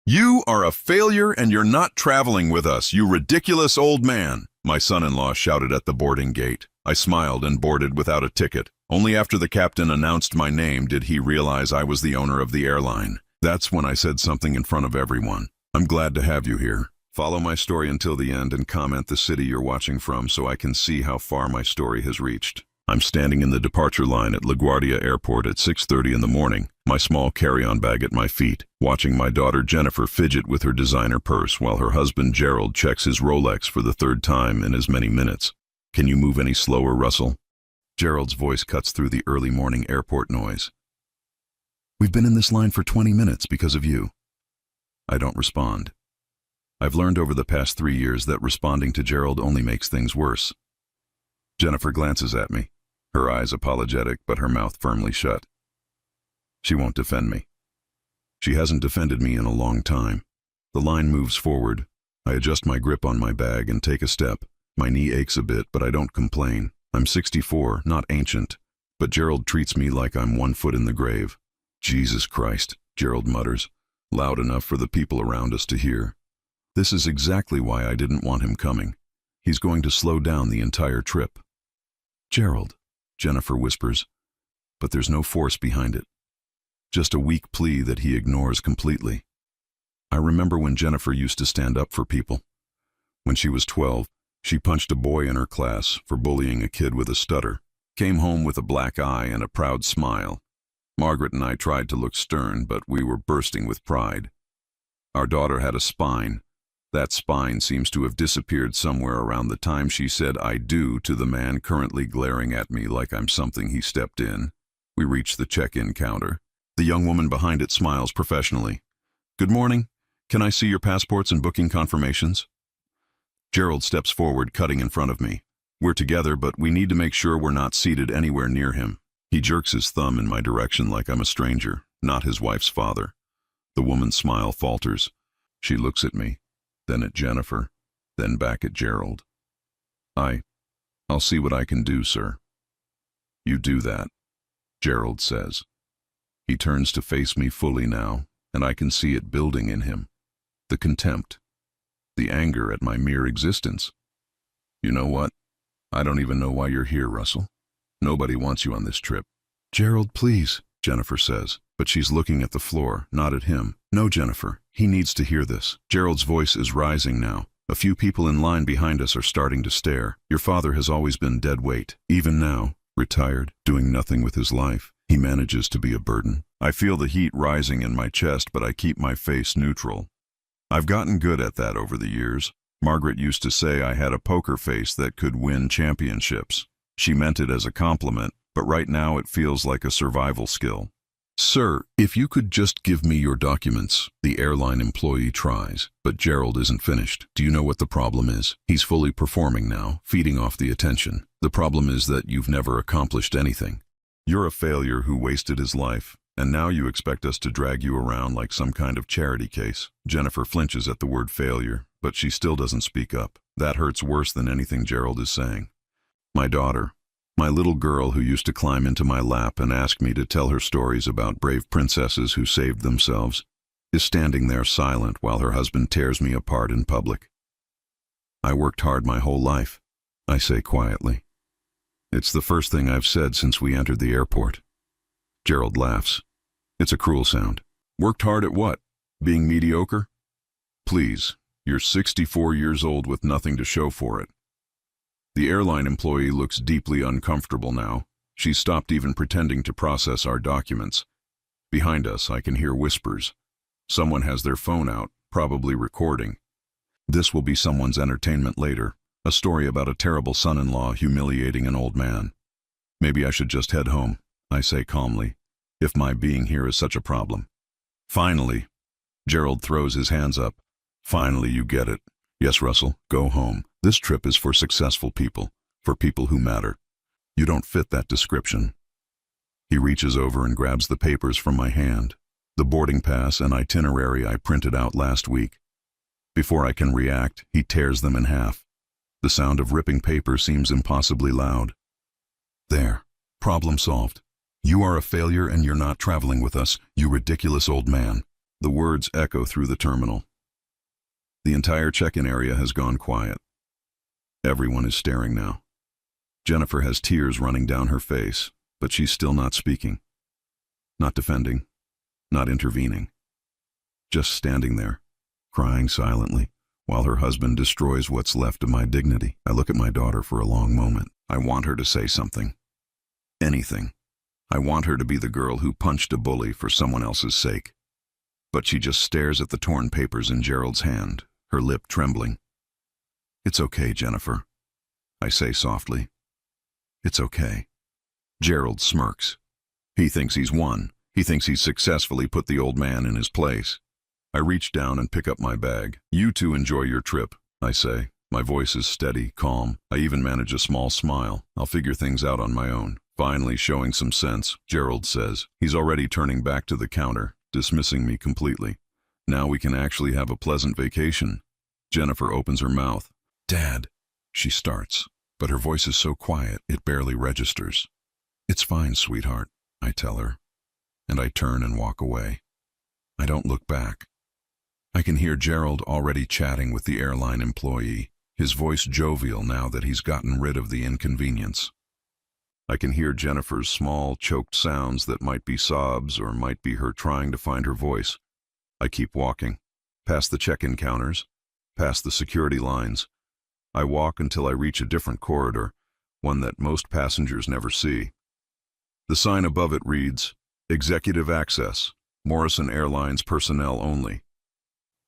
You are a failure and you're not traveling with us, you ridiculous old man, my son-in-law shouted at the boarding gate. I smiled and boarded without a ticket. Only after the captain announced my name did he realize I was the owner of the airline. That's when I said something in front of everyone. I'm glad to have you here. Follow my story until the end and comment the city you're watching from so I can see how far my story has reached. I'm standing in the departure line at LaGuardia Airport at 6:30 in the morning, my small carry-on bag at my feet, watching my daughter Jennifer fidget with her designer purse while her husband Gerald checks his Rolex for the third time in as many minutes. Can you move any slower, Russell? Gerald's voice cuts through the early morning airport noise. We've been in this line for 20 minutes because of you. I don't respond. I've learned over the past 3 years that responding to Gerald only makes things worse. Jennifer glances at me, her eyes apologetic but her mouth firmly shut. She won't defend me. She hasn't defended me in a long time. The line moves forward. I adjust my grip on my bag and take a step. My knee aches a bit, but I don't complain. I'm 64, not ancient, but Gerald treats me like I'm 1 foot in the grave. Jesus Christ, Gerald mutters, loud enough for the people around us to hear. This is exactly why I didn't want him coming. He's going to slow down the entire trip. Gerald, Jennifer whispers, but there's no force behind it. Just a weak plea that he ignores completely. I remember when Jennifer used to stand up for people. When she was 12, she punched a boy in her class for bullying a kid with a stutter, came home with a black eye and a proud smile. Margaret and I tried to look stern, but we were bursting with pride. Our daughter had a spine. That spine seems to have disappeared somewhere around the time she said "I do" to the man currently glaring at me like I'm something he stepped in. We reach the check-in counter. The young woman behind it smiles professionally. Good morning. Can I see your passports and booking confirmations? Gerald steps forward, cutting in front of me. We're together, but we need to make sure we're not seated anywhere near him. He jerks his thumb in my direction like I'm a stranger, not his wife's father. The woman's smile falters. She looks at me, then at Jennifer, then back at Gerald. I'll see what I can do, sir. You do that, Gerald says. He turns to face me fully now, and I can see it building in him. The contempt, the anger at my mere existence. You know what? I don't even know why you're here, Russell. Nobody wants you on this trip. Gerald, please, Jennifer says, but she's looking at the floor, not at him. No, Jennifer, he needs to hear this. Gerald's voice is rising now. A few people in line behind us are starting to stare. Your father has always been dead weight. Even now, retired, doing nothing with his life, he manages to be a burden. I feel the heat rising in my chest, but I keep my face neutral. I've gotten good at that over the years. Margaret used to say I had a poker face that could win championships. She meant it as a compliment, but right now it feels like a survival skill. Sir, if you could just give me your documents. The airline employee tries, but Gerald isn't finished. Do you know what the problem is? He's fully performing now, feeding off the attention. The problem is that you've never accomplished anything. You're a failure who wasted his life, and now you expect us to drag you around like some kind of charity case. Jennifer flinches at the word failure, but she still doesn't speak up. That hurts worse than anything Gerald is saying. My daughter, my little girl who used to climb into my lap and ask me to tell her stories about brave princesses who saved themselves, is standing there silent while her husband tears me apart in public. I worked hard my whole life, I say quietly. It's the first thing I've said since we entered the airport. Gerald laughs. It's a cruel sound. Worked hard at what? Being mediocre? Please, you're 64 years old with nothing to show for it. The airline employee looks deeply uncomfortable now. She's stopped even pretending to process our documents. Behind us, I can hear whispers. Someone has their phone out, probably recording. This will be someone's entertainment later, a story about a terrible son-in-law humiliating an old man. Maybe I should just head home, I say calmly, if my being here is such a problem. Finally, Gerald throws his hands up. Finally, you get it. Yes, Russell, go home. This trip is for successful people, for people who matter. You don't fit that description. He reaches over and grabs the papers from my hand, the boarding pass and itinerary I printed out last week. Before I can react, he tears them in half. The sound of ripping paper seems impossibly loud. There, problem solved. You are a failure and you're not traveling with us, you ridiculous old man. The words echo through the terminal. The entire check-in area has gone quiet. Everyone is staring now. Jennifer has tears running down her face, but she's still not speaking. Not defending. Not intervening. Just standing there, crying silently, while her husband destroys what's left of my dignity. I look at my daughter for a long moment. I want her to say something. Anything. I want her to be the girl who punched a bully for someone else's sake. But she just stares at the torn papers in Gerald's hand, her lip trembling. "It's okay, Jennifer," I say softly. "It's okay." Gerald smirks. He thinks he's won. He thinks he's successfully put the old man in his place. I reach down and pick up my bag. "You two enjoy your trip," I say. My voice is steady, calm. I even manage a small smile. "I'll figure things out on my own." Finally showing some sense, Gerald says. He's already turning back to the counter, dismissing me completely. "Now we can actually have a pleasant vacation." Jennifer opens her mouth. "Dad," she starts, but her voice is so quiet it barely registers. "It's fine, sweetheart," I tell her, and I turn and walk away. I don't look back. I can hear Gerald already chatting with the airline employee, his voice jovial now that he's gotten rid of the inconvenience. I can hear Jennifer's small, choked sounds that might be sobs or might be her trying to find her voice. I keep walking, past the check-in counters, past the security lines. I walk until I reach a different corridor, one that most passengers never see. The sign above it reads, "Executive Access, Morrison Airlines personnel only."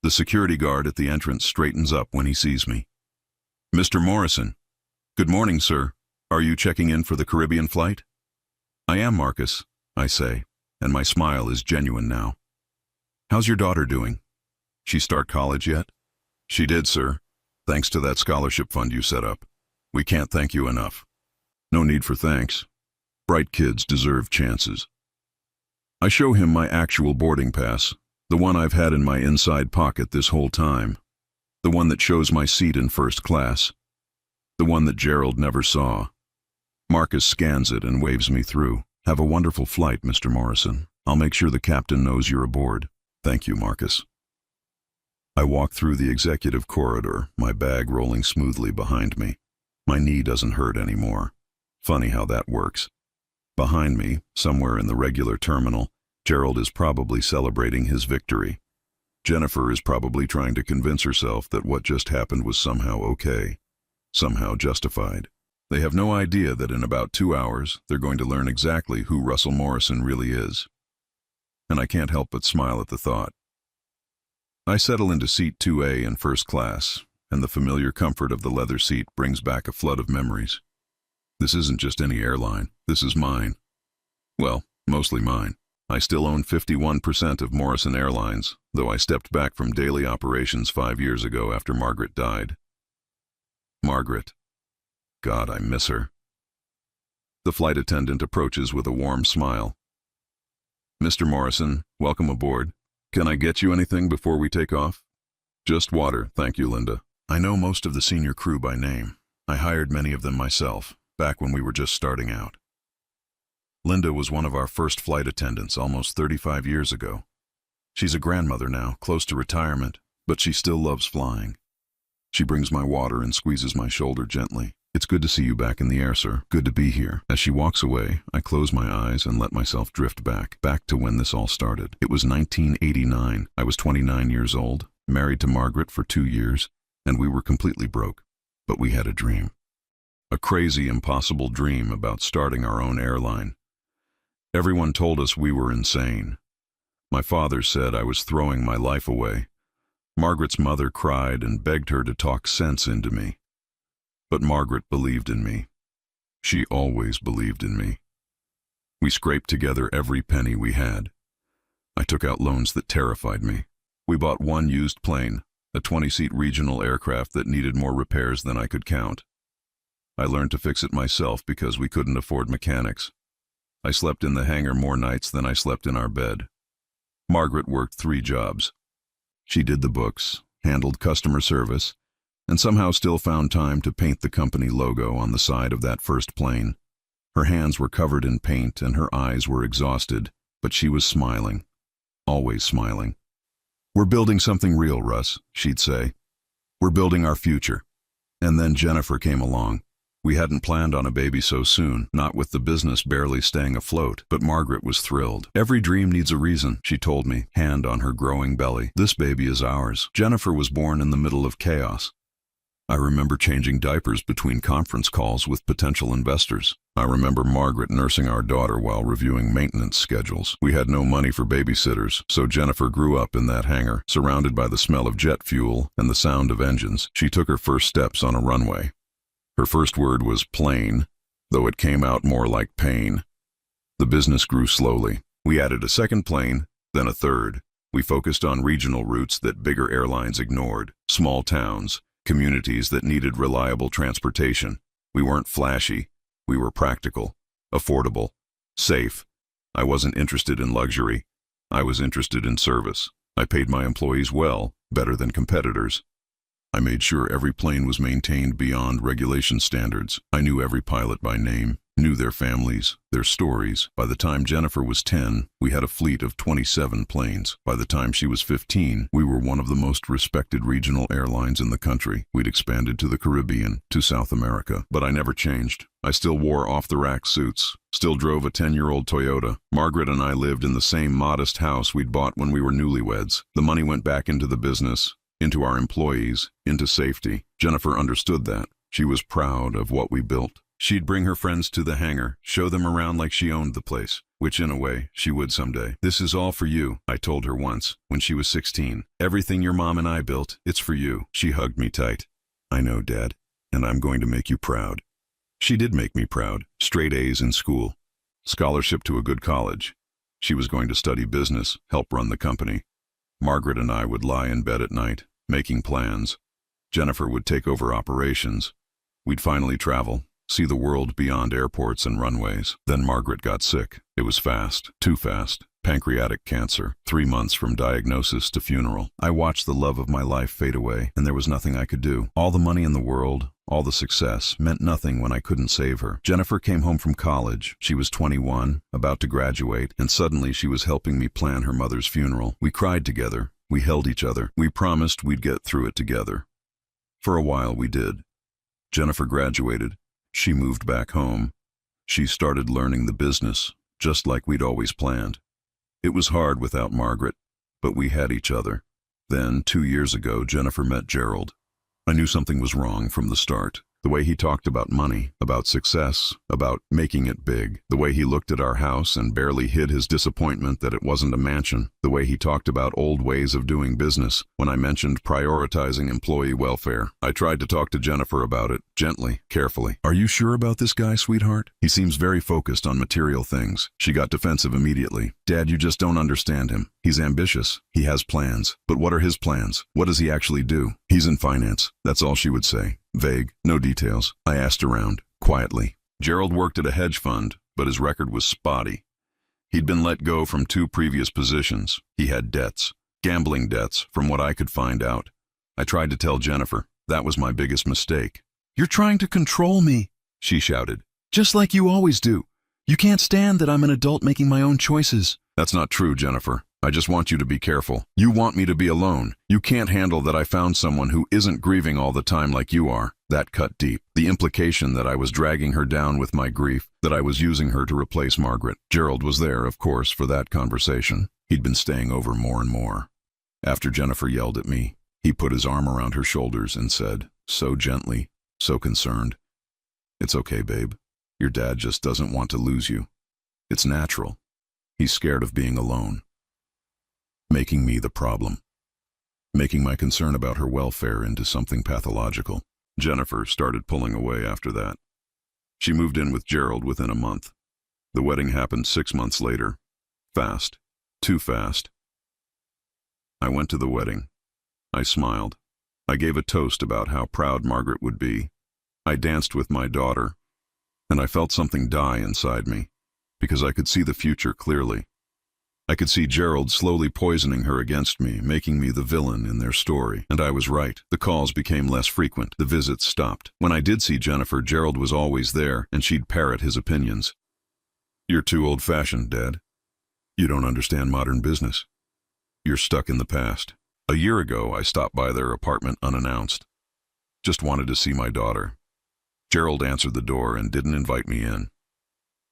The security guard at the entrance straightens up when he sees me. "Mr. Morrison." "Good morning, sir. Are you checking in for the Caribbean flight?" "I am, Marcus," I say, and my smile is genuine now. "How's your daughter doing? She start college yet?" "She did, sir. Thanks to that scholarship fund you set up. We can't thank you enough." "No need for thanks. Bright kids deserve chances." I show him my actual boarding pass, the one I've had in my inside pocket this whole time, the one that shows my seat in first class, the one that Gerald never saw. Marcus scans it and waves me through. "Have a wonderful flight, Mr. Morrison. I'll make sure the captain knows you're aboard." "Thank you, Marcus." I walk through the executive corridor, my bag rolling smoothly behind me. My knee doesn't hurt anymore. Funny how that works. Behind me, somewhere in the regular terminal, Gerald is probably celebrating his victory. Jennifer is probably trying to convince herself that what just happened was somehow okay, somehow justified. They have no idea that in about 2 hours, they're going to learn exactly who Russell Morrison really is. And I can't help but smile at the thought. I settle into seat 2A in first class, and the familiar comfort of the leather seat brings back a flood of memories. This isn't just any airline, this is mine. Well, mostly mine. I still own 51% of Morrison Airlines, though I stepped back from daily operations 5 years ago after Margaret died. Margaret. God, I miss her. The flight attendant approaches with a warm smile. "Mr. Morrison, welcome aboard. Can I get you anything before we take off?" "Just water, thank you, Linda." I know most of the senior crew by name. I hired many of them myself, back when we were just starting out. Linda was one of our first flight attendants almost 35 years ago. She's a grandmother now, close to retirement, but she still loves flying. She brings my water and squeezes my shoulder gently. "It's good to see you back in the air, sir. Good to be here." As she walks away, I close my eyes and let myself drift back to when this all started. It was 1989. I was 29 years old, married to Margaret for 2 years, and we were completely broke. But we had a dream. A crazy, impossible dream about starting our own airline. Everyone told us we were insane. My father said I was throwing my life away. Margaret's mother cried and begged her to talk sense into me. But Margaret believed in me. She always believed in me. We scraped together every penny we had. I took out loans that terrified me. We bought one used plane, a 20-seat regional aircraft that needed more repairs than I could count. I learned to fix it myself because we couldn't afford mechanics. I slept in the hangar more nights than I slept in our bed. Margaret worked 3 jobs. She did the books, handled customer service, and somehow still found time to paint the company logo on the side of that first plane. Her hands were covered in paint and her eyes were exhausted, but she was smiling, always smiling. "We're building something real, Russ," she'd say. "We're building our future." And then Jennifer came along. We hadn't planned on a baby so soon, not with the business barely staying afloat, but Margaret was thrilled. "Every dream needs a reason," she told me, hand on her growing belly. "This baby is ours." Jennifer was born in the middle of chaos. I remember changing diapers between conference calls with potential investors. I remember Margaret nursing our daughter while reviewing maintenance schedules. We had no money for babysitters, so Jennifer grew up in that hangar, surrounded by the smell of jet fuel and the sound of engines. She took her first steps on a runway. Her first word was plane, though it came out more like pain. The business grew slowly. We added a second plane, then a third. We focused on regional routes that bigger airlines ignored, small towns, communities that needed reliable transportation. We weren't flashy. We were practical, affordable, safe. I wasn't interested in luxury. I was interested in service. I paid my employees well, better than competitors. I made sure every plane was maintained beyond regulation standards. I knew every pilot by name, knew their families, their stories. By the time Jennifer was 10, we had a fleet of 27 planes. By the time she was 15, we were one of the most respected regional airlines in the country. We'd expanded to the Caribbean, to South America. But I never changed. I still wore off-the-rack suits, still drove a 10-year-old Toyota. Margaret and I lived in the same modest house we'd bought when we were newlyweds. The money went back into the business, into our employees, into safety. Jennifer understood that. She was proud of what we built. She'd bring her friends to the hangar, show them around like she owned the place, which in a way, she would someday. "This is all for you," I told her once, when she was 16. "Everything your mom and I built, it's for you." She hugged me tight. "I know, Dad, and I'm going to make you proud." She did make me proud. Straight A's in school. Scholarship to a good college. She was going to study business, help run the company. Margaret and I would lie in bed at night, making plans. Jennifer would take over operations. We'd finally travel, see the world beyond airports and runways. Then Margaret got sick. It was fast, too fast. Pancreatic cancer, 3 months from diagnosis to funeral. I watched the love of my life fade away, and there was nothing I could do. All the money in the world, all the success, meant nothing when I couldn't save her. Jennifer came home from college. She was 21, about to graduate, and suddenly she was helping me plan her mother's funeral. We cried together. We held each other. We promised we'd get through it together. For a while we did. Jennifer graduated. She moved back home. She started learning the business, just like we'd always planned. It was hard without Margaret, but we had each other. Then, 2 years ago, Jennifer met Gerald. I knew something was wrong from the start. The way he talked about money, about success, about making it big. The way he looked at our house and barely hid his disappointment that it wasn't a mansion. The way he talked about old ways of doing business when I mentioned prioritizing employee welfare. I tried to talk to Jennifer about it, gently, carefully. "Are you sure about this guy, sweetheart? He seems very focused on material things." She got defensive immediately. "Dad, you just don't understand him. He's ambitious. He has plans. But what are his plans? What does he actually do? He's in finance." That's all she would say. Vague, no details. I asked around, quietly. Gerald worked at a hedge fund, but his record was spotty. He'd been let go from 2 previous positions. He had debts, gambling debts, from what I could find out. I tried to tell Jennifer. That was my biggest mistake. "You're trying to control me," she shouted. "Just like you always do. You can't stand that I'm an adult making my own choices." "That's not true, Jennifer. I just want you to be careful. You want me to be alone. You can't handle that I found someone who isn't grieving all the time like you are." That cut deep. The implication that I was dragging her down with my grief, that I was using her to replace Margaret. Gerald was there, of course, for that conversation. He'd been staying over more and more. After Jennifer yelled at me, he put his arm around her shoulders and said, so gently, so concerned, "It's okay, babe. Your dad just doesn't want to lose you. It's natural. He's scared of being alone." Making me the problem. Making my concern about her welfare into something pathological. Jennifer started pulling away after that. She moved in with Gerald within a month. The wedding happened 6 months later. Fast. Too fast. I went to the wedding. I smiled. I gave a toast about how proud Margaret would be. I danced with my daughter, and I felt something die inside me, because I could see the future clearly. I could see Gerald slowly poisoning her against me, making me the villain in their story. And I was right. The calls became less frequent. The visits stopped. When I did see Jennifer, Gerald was always there, and she'd parrot his opinions. "You're too old-fashioned, Dad. You don't understand modern business. You're stuck in the past." A year ago, I stopped by their apartment unannounced. Just wanted to see my daughter. Gerald answered the door and didn't invite me in.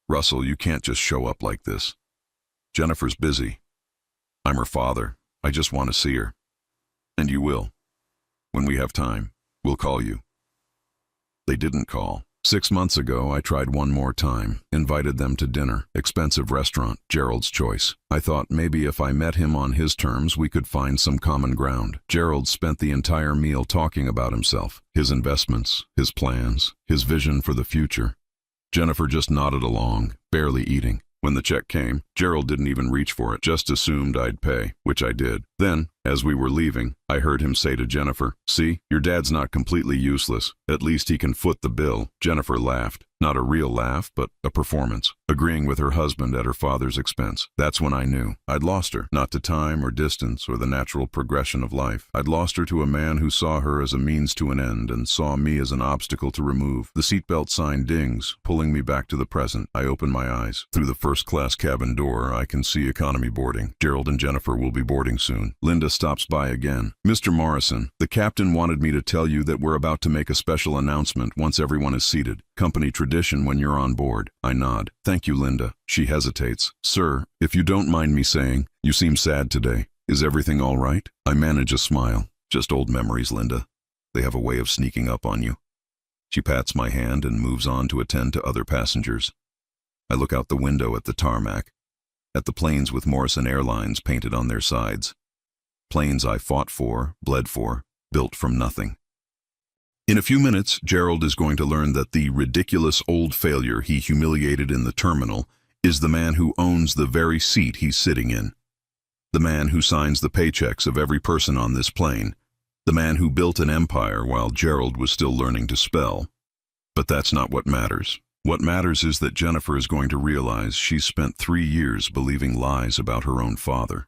Russell, you can't just show up like this. Jennifer's busy. I'm her father. I just want to see her. And you will. When we have time, we'll call you. They didn't call. 6 months ago, I tried one more time, invited them to dinner, expensive restaurant, Gerald's choice. I thought maybe if I met him on his terms, we could find some common ground. Gerald spent the entire meal talking about himself, his investments, his plans, his vision for the future. Jennifer just nodded along, barely eating. When the check came, Gerald didn't even reach for it, just assumed I'd pay, which I did. Then, as we were leaving, I heard him say to Jennifer, "See, your dad's not completely useless. At least he can foot the bill." Jennifer laughed. Not a real laugh, but a performance, agreeing with her husband at her father's expense. That's when I knew. I'd lost her, not to time or distance or the natural progression of life. I'd lost her to a man who saw her as a means to an end and saw me as an obstacle to remove. The seatbelt sign dings, pulling me back to the present. I open my eyes. Through the first-class cabin door, I can see economy boarding. Gerald and Jennifer will be boarding soon. Linda stops by again. "Mr. Morrison, the captain wanted me to tell you that we're about to make a special announcement once everyone is seated. Company tradition when you're on board." I nod. "Thank you, Linda." She hesitates. "Sir, if you don't mind me saying, you seem sad today. Is everything all right?" I manage a smile. "Just old memories, Linda. They have a way of sneaking up on you." She pats my hand and moves on to attend to other passengers. I look out the window at the tarmac, at the planes with Morrison Airlines painted on their sides. Planes I fought for, bled for, built from nothing. In a few minutes, Gerald is going to learn that the ridiculous old failure he humiliated in the terminal is the man who owns the very seat he's sitting in. The man who signs the paychecks of every person on this plane. The man who built an empire while Gerald was still learning to spell. But that's not what matters. What matters is that Jennifer is going to realize she's spent 3 years believing lies about her own father.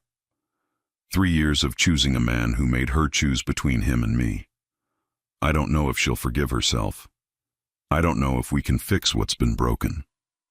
3 years of choosing a man who made her choose between him and me. I don't know if she'll forgive herself. I don't know if we can fix what's been broken.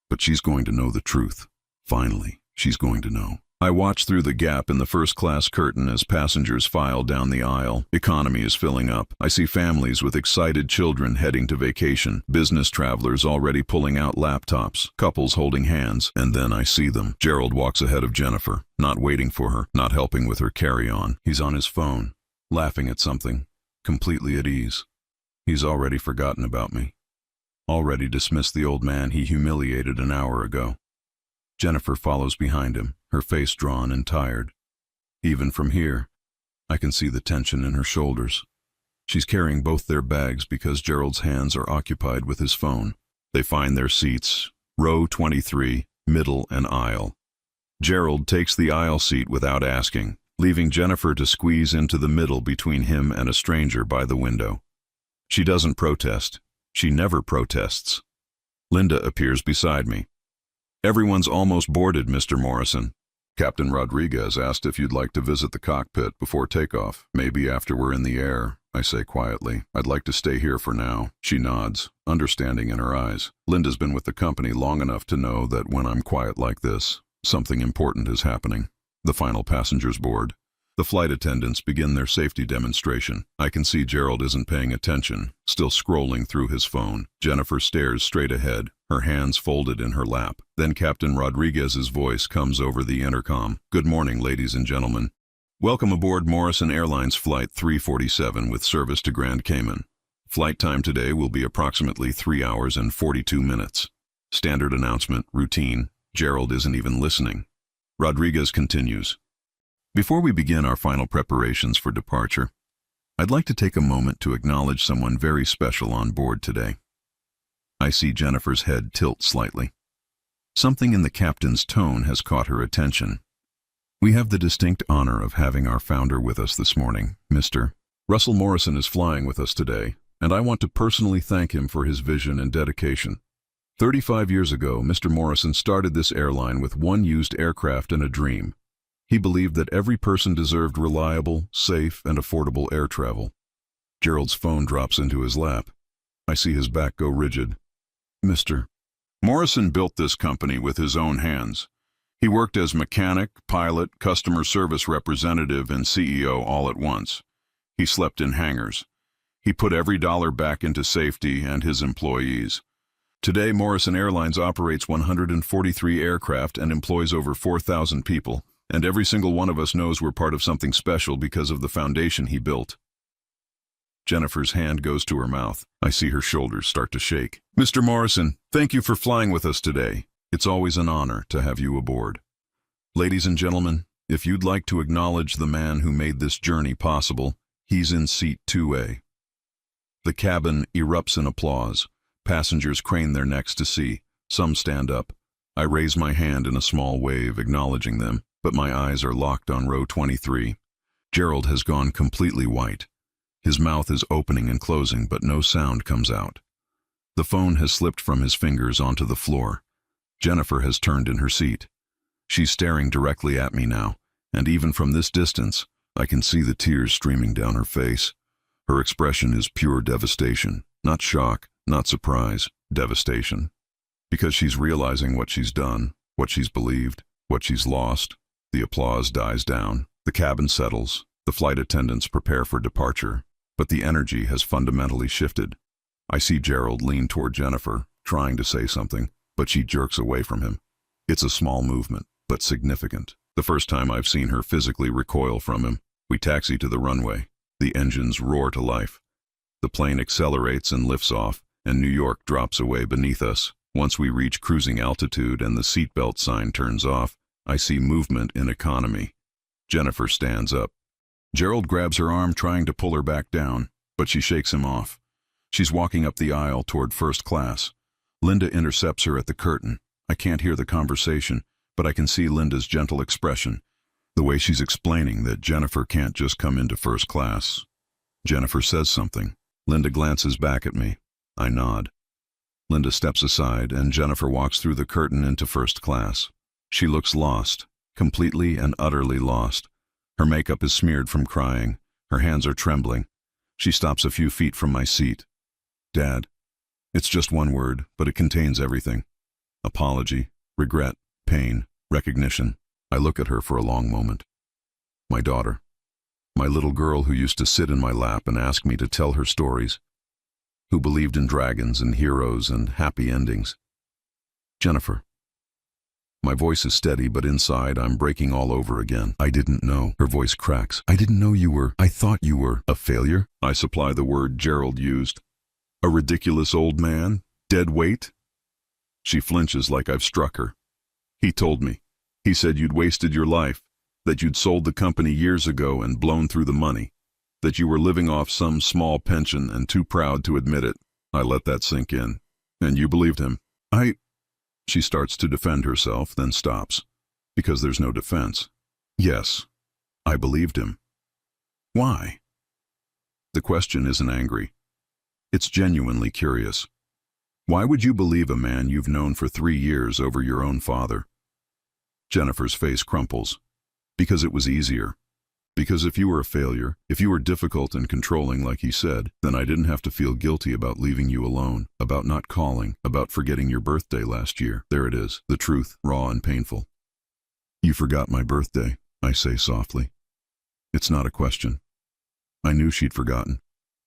But she's going to know the truth. Finally, she's going to know. I watch through the gap in the first-class curtain as passengers file down the aisle. Economy is filling up. I see families with excited children heading to vacation, business travelers already pulling out laptops, couples holding hands, and then I see them. Gerald walks ahead of Jennifer, not waiting for her, not helping with her carry-on. He's on his phone, laughing at something, completely at ease. He's already forgotten about me. Already dismissed the old man he humiliated an hour ago. Jennifer follows behind him, her face drawn and tired. Even from here, I can see the tension in her shoulders. She's carrying both their bags because Gerald's hands are occupied with his phone. They find their seats, row 23, middle and aisle. Gerald takes the aisle seat without asking, leaving Jennifer to squeeze into the middle between him and a stranger by the window. She doesn't protest. She never protests. Linda appears beside me. "Everyone's almost boarded, Mr. Morrison. Captain Rodriguez asked if you'd like to visit the cockpit before takeoff, maybe after we're in the air," I say quietly. "I'd like to stay here for now." She nods, understanding in her eyes. Linda's been with the company long enough to know that when I'm quiet like this, something important is happening. The final passengers board. The flight attendants begin their safety demonstration. I can see Gerald isn't paying attention, still scrolling through his phone. Jennifer stares straight ahead, her hands folded in her lap. Then Captain Rodriguez's voice comes over the intercom. "Good morning, ladies and gentlemen. Welcome aboard Morrison Airlines Flight 347 with service to Grand Cayman. Flight time today will be approximately 3 hours and 42 minutes. Standard announcement, routine. Gerald isn't even listening. Rodriguez continues. Before we begin our final preparations for departure, I'd like to take a moment to acknowledge someone very special on board today. I see Jennifer's head tilt slightly. Something in the captain's tone has caught her attention. We have the distinct honor of having our founder with us this morning, Mr. Russell Morrison is flying with us today, and I want to personally thank him for his vision and dedication. 35 years ago, Mr. Morrison started this airline with one used aircraft and a dream. He believed that every person deserved reliable, safe, and affordable air travel. Gerald's phone drops into his lap. I see his back go rigid. Mr. Morrison built this company with his own hands. He worked as mechanic, pilot, customer service representative, and CEO all at once. He slept in hangars. He put every dollar back into safety and his employees. Today, Morrison Airlines operates 143 aircraft and employs over 4,000 people, and every single one of us knows we're part of something special because of the foundation he built. Jennifer's hand goes to her mouth. I see her shoulders start to shake. Mr. Morrison, thank you for flying with us today. It's always an honor to have you aboard. Ladies and gentlemen, if you'd like to acknowledge the man who made this journey possible, he's in seat 2A. The cabin erupts in applause. Passengers crane their necks to see. Some stand up. I raise my hand in a small wave, acknowledging them, but my eyes are locked on row 23. Gerald has gone completely white. His mouth is opening and closing, but no sound comes out. The phone has slipped from his fingers onto the floor. Jennifer has turned in her seat. She's staring directly at me now, and even from this distance, I can see the tears streaming down her face. Her expression is pure devastation, not shock, not surprise, devastation. Because she's realizing what she's done, what she's believed, what she's lost. The applause dies down. The cabin settles. The flight attendants prepare for departure. But the energy has fundamentally shifted. I see Gerald lean toward Jennifer, trying to say something, but she jerks away from him. It's a small movement, but significant. The first time I've seen her physically recoil from him. We taxi to the runway. The engines roar to life. The plane accelerates and lifts off, and New York drops away beneath us. Once we reach cruising altitude and the seatbelt sign turns off, I see movement in economy. Jennifer stands up. Gerald grabs her arm, trying to pull her back down, but she shakes him off. She's walking up the aisle toward first class. Linda intercepts her at the curtain. I can't hear the conversation, but I can see Linda's gentle expression, the way she's explaining that Jennifer can't just come into first class. Jennifer says something. Linda glances back at me. I nod. Linda steps aside, and Jennifer walks through the curtain into first class. She looks lost, completely and utterly lost. Her makeup is smeared from crying. Her hands are trembling. She stops a few feet from my seat. Dad. It's just one word, but it contains everything. Apology, regret, pain, recognition. I look at her for a long moment. My daughter. My little girl who used to sit in my lap and ask me to tell her stories. Who believed in dragons and heroes and happy endings. Jennifer. My voice is steady, but inside I'm breaking all over again. I didn't know. Her voice cracks. I didn't know you were. I thought you were. A failure? I supply the word Gerald used. A ridiculous old man? Dead weight? She flinches like I've struck her. He told me. He said you'd wasted your life, that you'd sold the company years ago and blown through the money, that you were living off some small pension and too proud to admit it. I let that sink in. And you believed him. She starts to defend herself, then stops, because there's no defense. Yes, I believed him. Why? The question isn't angry. It's genuinely curious. Why would you believe a man you've known for 3 years over your own father? Jennifer's face crumples. Because it was easier. Because if you were a failure, if you were difficult and controlling like he said, then I didn't have to feel guilty about leaving you alone, about not calling, about forgetting your birthday last year. There it is, the truth, raw and painful. You forgot my birthday, I say softly. It's not a question. I knew she'd forgotten.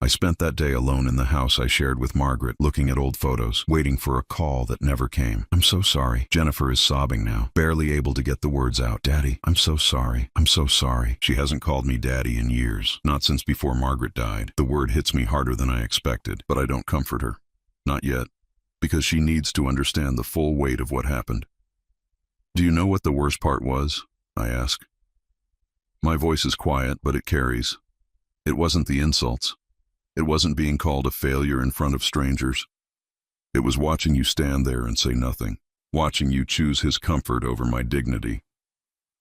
I spent that day alone in the house I shared with Margaret, looking at old photos, waiting for a call that never came. I'm so sorry. Jennifer is sobbing now, barely able to get the words out. Daddy, I'm so sorry. I'm so sorry. She hasn't called me Daddy in years, not since before Margaret died. The word hits me harder than I expected, but I don't comfort her. Not yet, because she needs to understand the full weight of what happened. Do you know what the worst part was? I ask. My voice is quiet, but it carries. It wasn't the insults. It wasn't being called a failure in front of strangers. It was watching you stand there and say nothing, watching you choose his comfort over my dignity.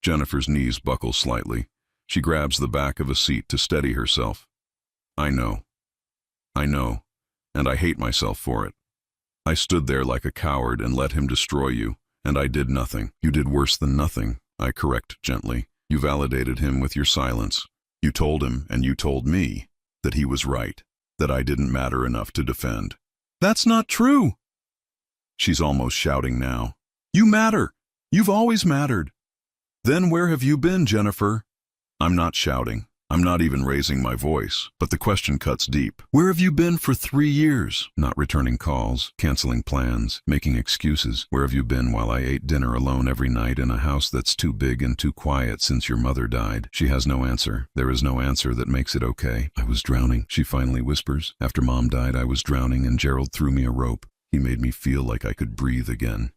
Jennifer's knees buckle slightly. She grabs the back of a seat to steady herself. I know, and I hate myself for it. I stood there like a coward and let him destroy you, and I did nothing. You did worse than nothing, I correct gently. You validated him with your silence. You told him, and you told me, that he was right, that I didn't matter enough to defend. That's not true! She's almost shouting now. You matter! You've always mattered. Then where have you been, Jennifer? I'm not shouting. I'm not even raising my voice, but the question cuts deep. Where have you been for 3 years? Not returning calls, canceling plans, making excuses. Where have you been while I ate dinner alone every night in a house that's too big and too quiet since your mother died? She has no answer. There is no answer that makes it okay. I was drowning, she finally whispers. After Mom died, I was drowning and Gerald threw me a rope. He made me feel like I could breathe again.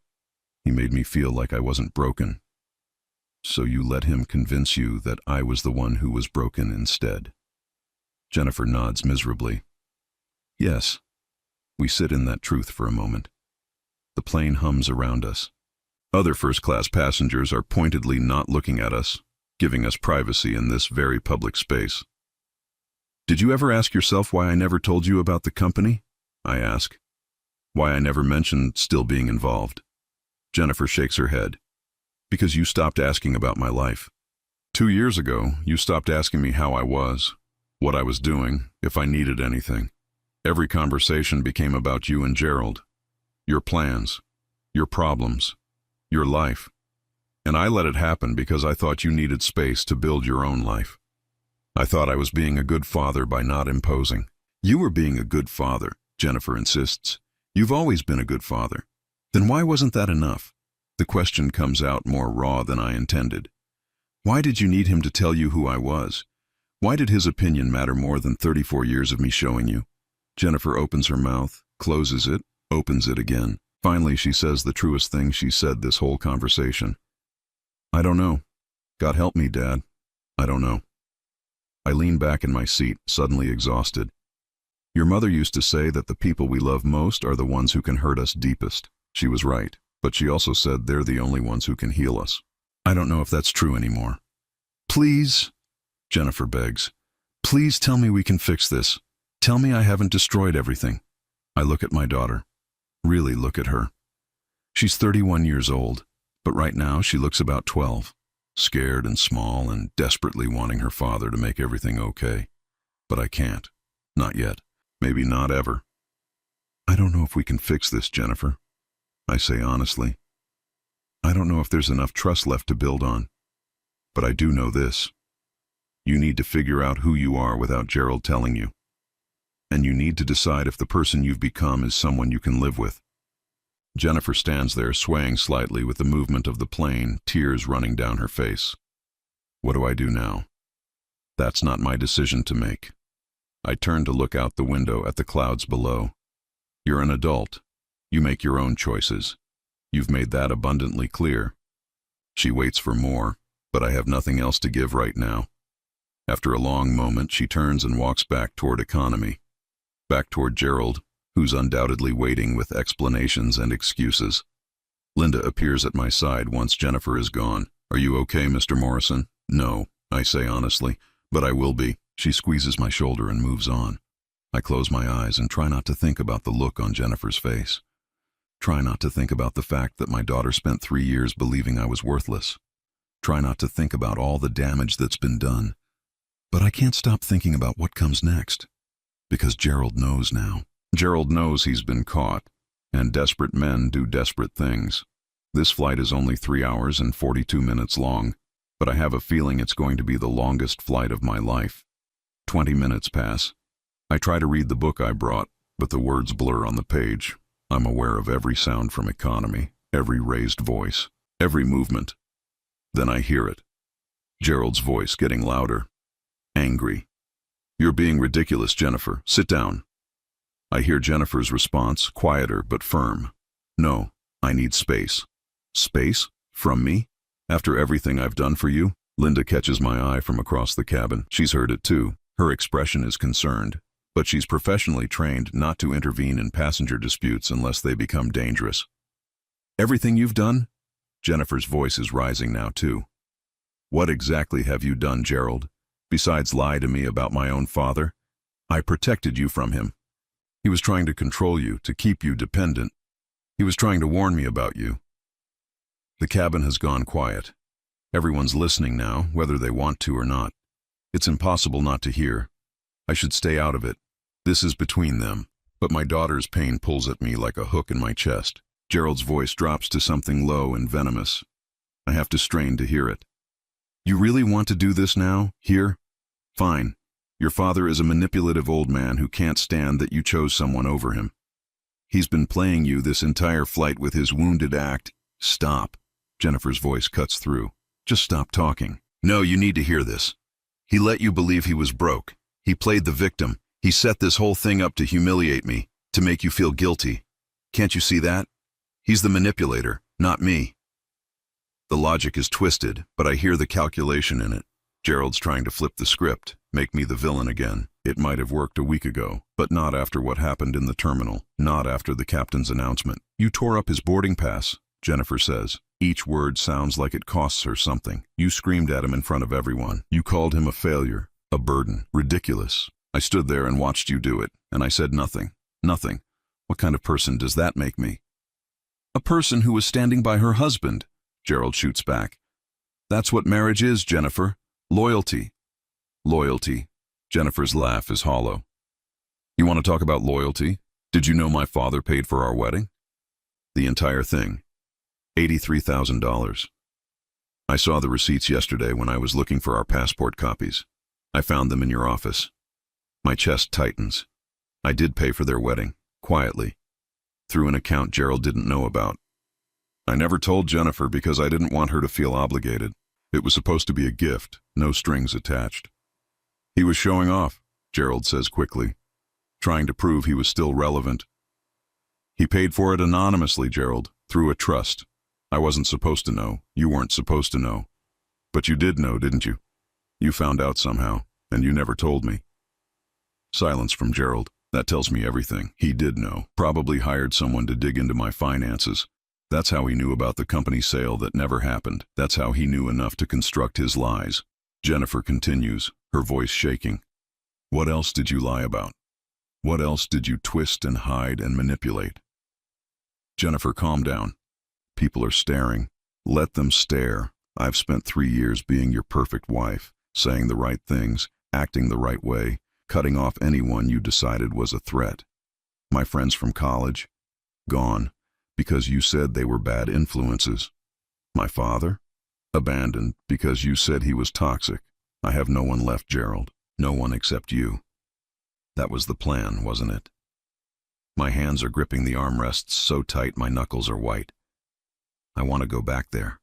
He made me feel like I wasn't broken. So you let him convince you that I was the one who was broken instead. Jennifer nods miserably. Yes. We sit in that truth for a moment. The plane hums around us. Other first-class passengers are pointedly not looking at us, giving us privacy in this very public space. Did you ever ask yourself why I never told you about the company? I ask. Why I never mentioned still being involved? Jennifer shakes her head. Because you stopped asking about my life. 2 years ago, you stopped asking me how I was, what I was doing, if I needed anything. Every conversation became about you and Gerald, your plans, your problems, your life. And I let it happen because I thought you needed space to build your own life. I thought I was being a good father by not imposing. You were being a good father, Jennifer insists. You've always been a good father. Then why wasn't that enough? The question comes out more raw than I intended. Why did you need him to tell you who I was? Why did his opinion matter more than 34 years of me showing you? Jennifer opens her mouth, closes it, opens it again. Finally, she says the truest thing she said this whole conversation. I don't know. God help me, Dad. I don't know. I lean back in my seat, suddenly exhausted. Your mother used to say that the people we love most are the ones who can hurt us deepest. She was right. But she also said they're the only ones who can heal us. I don't know if that's true anymore. Please, Jennifer begs, please tell me we can fix this. Tell me I haven't destroyed everything. I look at my daughter. Really look at her. She's 31 years old, but right now she looks about 12, scared and small and desperately wanting her father to make everything okay. But I can't. Not yet. Maybe not ever. I don't know if we can fix this, Jennifer. I say honestly. I don't know if there's enough trust left to build on. But I do know this. You need to figure out who you are without Gerald telling you. And you need to decide if the person you've become is someone you can live with. Jennifer stands there swaying slightly with the movement of the plane, tears running down her face. What do I do now? That's not my decision to make. I turn to look out the window at the clouds below. You're an adult. You make your own choices. You've made that abundantly clear. She waits for more, but I have nothing else to give right now. After a long moment, she turns and walks back toward economy, back toward Gerald, who's undoubtedly waiting with explanations and excuses. Linda appears at my side once Jennifer is gone. Are you okay, Mr. Morrison? No, I say honestly, but I will be. She squeezes my shoulder and moves on. I close my eyes and try not to think about the look on Jennifer's face. Try not to think about the fact that my daughter spent 3 years believing I was worthless. Try not to think about all the damage that's been done. But I can't stop thinking about what comes next. Because Gerald knows now. Gerald knows he's been caught, and desperate men do desperate things. This flight is only 3 hours and 42 minutes long, but I have a feeling it's going to be the longest flight of my life. 20 minutes pass. I try to read the book I brought, but the words blur on the page. I'm aware of every sound from economy, every raised voice, every movement. Then I hear it. Gerald's voice getting louder. Angry. You're being ridiculous, Jennifer. Sit down. I hear Jennifer's response, quieter but firm. No, I need space. Space? From me? After everything I've done for you? Linda catches my eye from across the cabin. She's heard it too. Her expression is concerned. But she's professionally trained not to intervene in passenger disputes unless they become dangerous. Everything you've done? Jennifer's voice is rising now too. What exactly have you done, Gerald? Besides lie to me about my own father? I protected you from him. He was trying to control you, to keep you dependent. He was trying to warn me about you. The cabin has gone quiet. Everyone's listening now, whether they want to or not. It's impossible not to hear. I should stay out of it. This is between them. But my daughter's pain pulls at me like a hook in my chest. Gerald's voice drops to something low and venomous. I have to strain to hear it. You really want to do this now? Here? Fine. Your father is a manipulative old man who can't stand that you chose someone over him. He's been playing you this entire flight with his wounded act. Stop. Jennifer's voice cuts through. Just stop talking. No, you need to hear this. He let you believe he was broke. He played the victim. He set this whole thing up to humiliate me, to make you feel guilty. Can't you see that? He's the manipulator, not me. The logic is twisted, but I hear the calculation in it. Gerald's trying to flip the script, make me the villain again. It might have worked a week ago, but not after what happened in the terminal, not after the captain's announcement. You tore up his boarding pass, Jennifer says. Each word sounds like it costs her something. You screamed at him in front of everyone. You called him a failure, a burden, ridiculous. I stood there and watched you do it, and I said nothing. Nothing. What kind of person does that make me? A person who was standing by her husband, Gerald shoots back. That's what marriage is, Jennifer. Loyalty. Loyalty. Jennifer's laugh is hollow. You want to talk about loyalty? Did you know my father paid for our wedding? The entire thing. $83,000. I saw the receipts yesterday when I was looking for our passport copies. I found them in your office. My chest tightens. I did pay for their wedding, quietly, through an account Gerald didn't know about. I never told Jennifer because I didn't want her to feel obligated. It was supposed to be a gift, no strings attached. He was showing off, Gerald says quickly, trying to prove he was still relevant. He paid for it anonymously, Gerald, through a trust. I wasn't supposed to know. You weren't supposed to know. But you did know, didn't you? You found out somehow, and you never told me. Silence from Gerald. That tells me everything. He did know. Probably hired someone to dig into my finances. That's how he knew about the company sale that never happened. That's how he knew enough to construct his lies. Jennifer continues, her voice shaking. What else did you lie about? What else did you twist and hide and manipulate? Jennifer, calm down. People are staring. Let them stare. I've spent 3 years being your perfect wife, saying the right things, acting the right way, cutting off anyone you decided was a threat. My friends from college, gone, because you said they were bad influences. My father, abandoned because you said he was toxic. I have no one left, Gerald. No one except you. That was the plan, wasn't it? My hands are gripping the armrests so tight my knuckles are white. I want to go back there.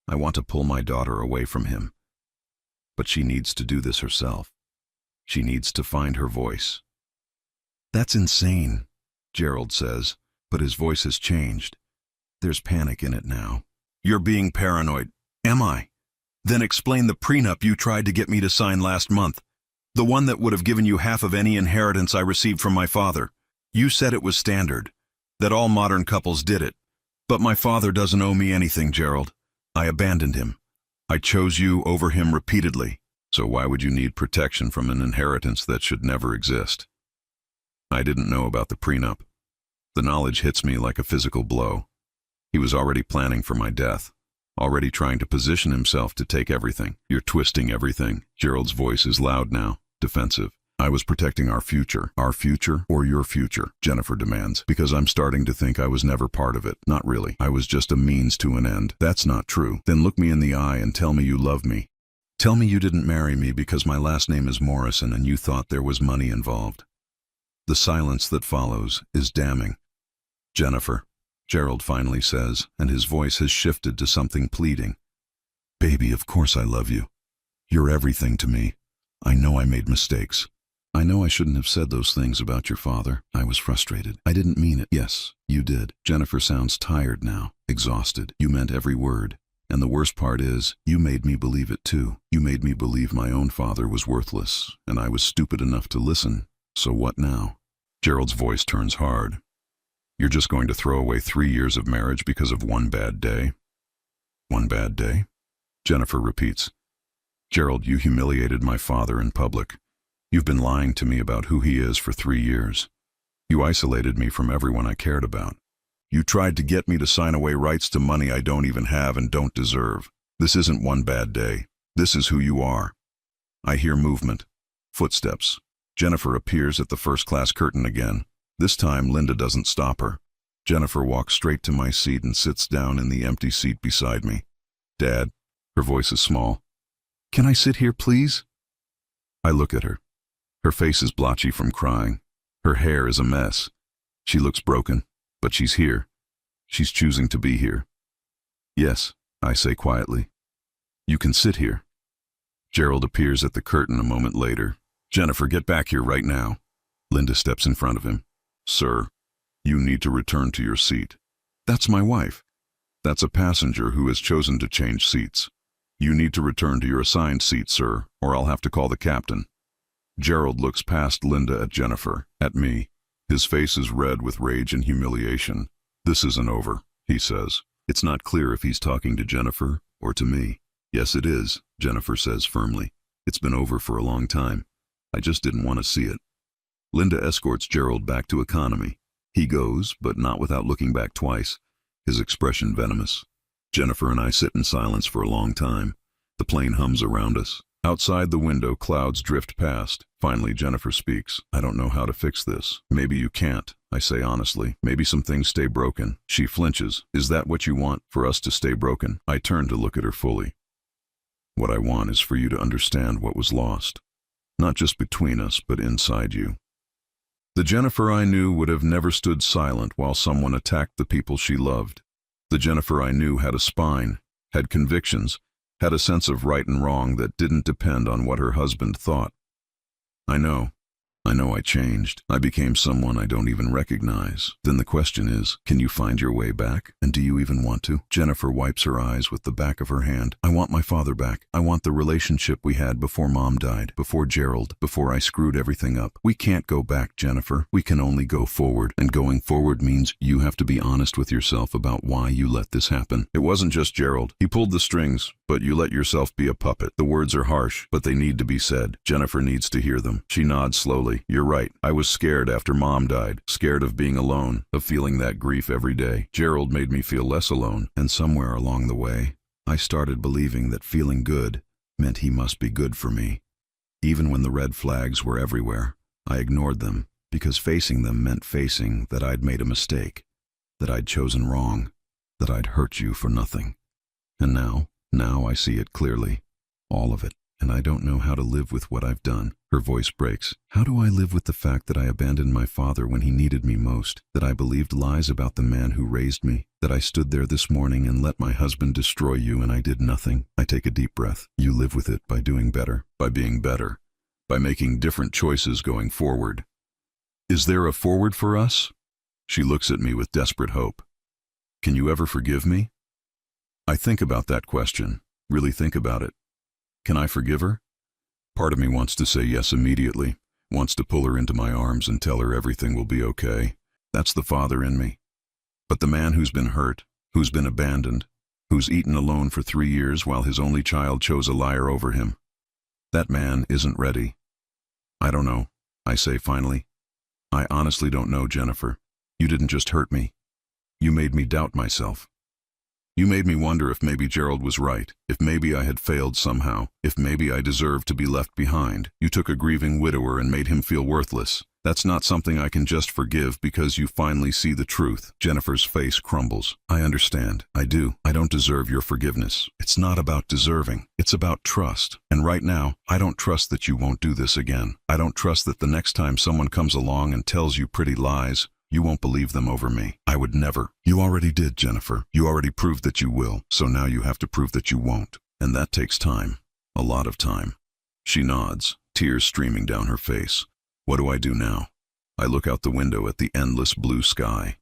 I want to pull my daughter away from him. But she needs to do this herself. She needs to find her voice. That's insane, Gerald says, but his voice has changed. There's panic in it now. You're being paranoid. Am I? Then explain the prenup you tried to get me to sign last month. The one that would have given you half of any inheritance I received from my father. You said it was standard, that all modern couples did it. But my father doesn't owe me anything, Gerald. I abandoned him. I chose you over him repeatedly. So why would you need protection from an inheritance that should never exist? I didn't know about the prenup. The knowledge hits me like a physical blow. He was already planning for my death, already trying to position himself to take everything. You're twisting everything. Gerald's voice is loud now, defensive. I was protecting our future or your future, Jennifer demands, because I'm starting to think I was never part of it. Not really. I was just a means to an end. That's not true. Then look me in the eye and tell me you love me. Tell me you didn't marry me because my last name is Morrison and you thought there was money involved. The silence that follows is damning. Jennifer, Gerald finally says, and his voice has shifted to something pleading. Baby, of course I love you. You're everything to me. I know I made mistakes. I know I shouldn't have said those things about your father. I was frustrated. I didn't mean it. Yes, you did. Jennifer sounds tired now, exhausted. You meant every word. And the worst part is, you made me believe it too. You made me believe my own father was worthless, and I was stupid enough to listen. So what now? Gerald's voice turns hard. You're just going to throw away 3 years of marriage because of one bad day? One bad day? Jennifer repeats. Gerald, you humiliated my father in public. You've been lying to me about who he is for 3 years. You isolated me from everyone I cared about. You tried to get me to sign away rights to money I don't even have and don't deserve. This isn't one bad day. This is who you are. I hear movement. Footsteps. Jennifer appears at the first-class curtain again. This time, Linda doesn't stop her. Jennifer walks straight to my seat and sits down in the empty seat beside me. Dad, her voice is small. Can I sit here, please? I look at her. Her face is blotchy from crying. Her hair is a mess. She looks broken, but she's here. She's choosing to be here. Yes, I say quietly. You can sit here. Gerald appears at the curtain a moment later. Jennifer, get back here right now. Linda steps in front of him. Sir, you need to return to your seat. That's my wife. That's a passenger who has chosen to change seats. You need to return to your assigned seat, sir, or I'll have to call the captain. Gerald looks past Linda at Jennifer, at me. His face is red with rage and humiliation. This isn't over, he says. It's not clear if he's talking to Jennifer or to me. Yes, it is, Jennifer says firmly. It's been over for a long time. I just didn't want to see it. Linda escorts Gerald back to economy. He goes, but not without looking back twice, his expression venomous. Jennifer and I sit in silence for a long time. The plane hums around us. Outside the window, clouds drift past. Finally, Jennifer speaks. I don't know how to fix this. Maybe you can't, I say honestly. Maybe some things stay broken. She flinches. Is that what you want, for us to stay broken? I turn to look at her fully. What I want is for you to understand what was lost. Not just between us, but inside you. The Jennifer I knew would have never stood silent while someone attacked the people she loved. The Jennifer I knew had a spine, had convictions, had a sense of right and wrong that didn't depend on what her husband thought. I know I changed. I became someone I don't even recognize. Then the question is, can you find your way back? And do you even want to? Jennifer wipes her eyes with the back of her hand. I want my father back. I want the relationship we had before Mom died, before Gerald, before I screwed everything up. We can't go back, Jennifer. We can only go forward. And going forward means you have to be honest with yourself about why you let this happen. It wasn't just Gerald. He pulled the strings, but you let yourself be a puppet. The words are harsh, but they need to be said. Jennifer needs to hear them. She nods slowly. You're right. I was scared after Mom died. Scared of being alone, of feeling that grief every day. Gerald made me feel less alone. And somewhere along the way, I started believing that feeling good meant he must be good for me. Even when the red flags were everywhere, I ignored them because facing them meant facing that I'd made a mistake, that I'd chosen wrong, that I'd hurt you for nothing. And now I see it clearly. All of it. And I don't know how to live with what I've done. Her voice breaks. How do I live with the fact that I abandoned my father when he needed me most? That I believed lies about the man who raised me? That I stood there this morning and let my husband destroy you and I did nothing? I take a deep breath. You live with it by doing better, by being better, by making different choices going forward. Is there a forward for us? She looks at me with desperate hope. Can you ever forgive me? I think about that question, really think about it. Can I forgive her? Part of me wants to say yes immediately, wants to pull her into my arms and tell her everything will be okay. That's the father in me. But the man who's been hurt, who's been abandoned, who's eaten alone for 3 years while his only child chose a liar over him, that man isn't ready. I don't know, I say finally. I honestly don't know, Jennifer. You didn't just hurt me. You made me doubt myself. You made me wonder if maybe Gerald was right, if maybe I had failed somehow, if maybe I deserved to be left behind. You took a grieving widower and made him feel worthless. That's not something I can just forgive because you finally see the truth. Jennifer's face crumbles. I understand. I do. I don't deserve your forgiveness. It's not about deserving. It's about trust. And right now, I don't trust that you won't do this again. I don't trust that the next time someone comes along and tells you pretty lies, you won't believe them over me. I would never. You already did, Jennifer. You already proved that you will. So now you have to prove that you won't. And that takes time. A lot of time. She nods, tears streaming down her face. What do I do now? I look out the window at the endless blue sky.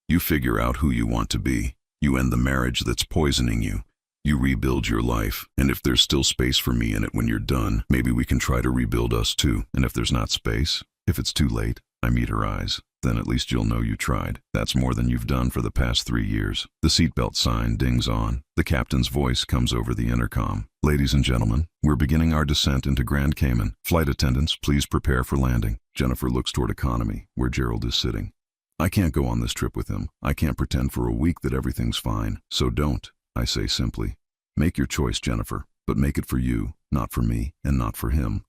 You figure out who you want to be. You end the marriage that's poisoning you. You rebuild your life. And if there's still space for me in it when you're done, maybe we can try to rebuild us too. And if there's not space, if it's too late, I meet her eyes. Then at least you'll know you tried. That's more than you've done for the past 3 years. The seatbelt sign dings on. The captain's voice comes over the intercom. Ladies and gentlemen, we're beginning our descent into Grand Cayman. Flight attendants, please prepare for landing. Jennifer looks toward economy, where Gerald is sitting. I can't go on this trip with him. I can't pretend for a week that everything's fine. So don't, I say simply. Make your choice, Jennifer, but make it for you, not for me, and not for him.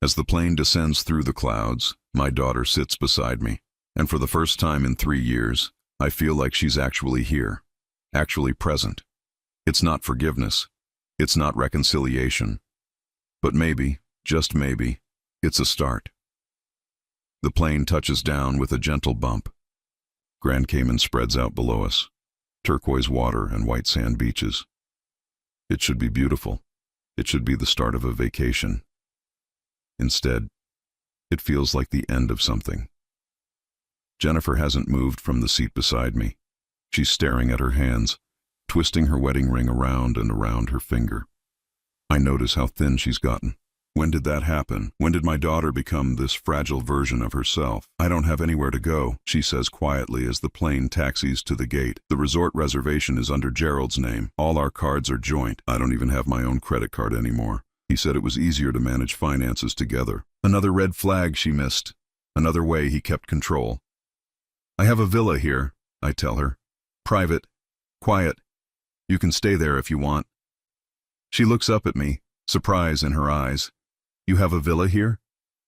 As the plane descends through the clouds, my daughter sits beside me. And for the first time in 3 years, I feel like she's actually here, actually present. It's not forgiveness. It's not reconciliation. But maybe, just maybe, it's a start. The plane touches down with a gentle bump. Grand Cayman spreads out below us, turquoise water and white sand beaches. It should be beautiful. It should be the start of a vacation. Instead, it feels like the end of something. Jennifer hasn't moved from the seat beside me. She's staring at her hands, twisting her wedding ring around and around her finger. I notice how thin she's gotten. When did that happen? When did my daughter become this fragile version of herself? I don't have anywhere to go, she says quietly as the plane taxis to the gate. The resort reservation is under Gerald's name. All our cards are joint. I don't even have my own credit card anymore. He said it was easier to manage finances together. Another red flag she missed. Another way he kept control. I have a villa here, I tell her. Private. Quiet. You can stay there if you want. She looks up at me, surprise in her eyes. You have a villa here?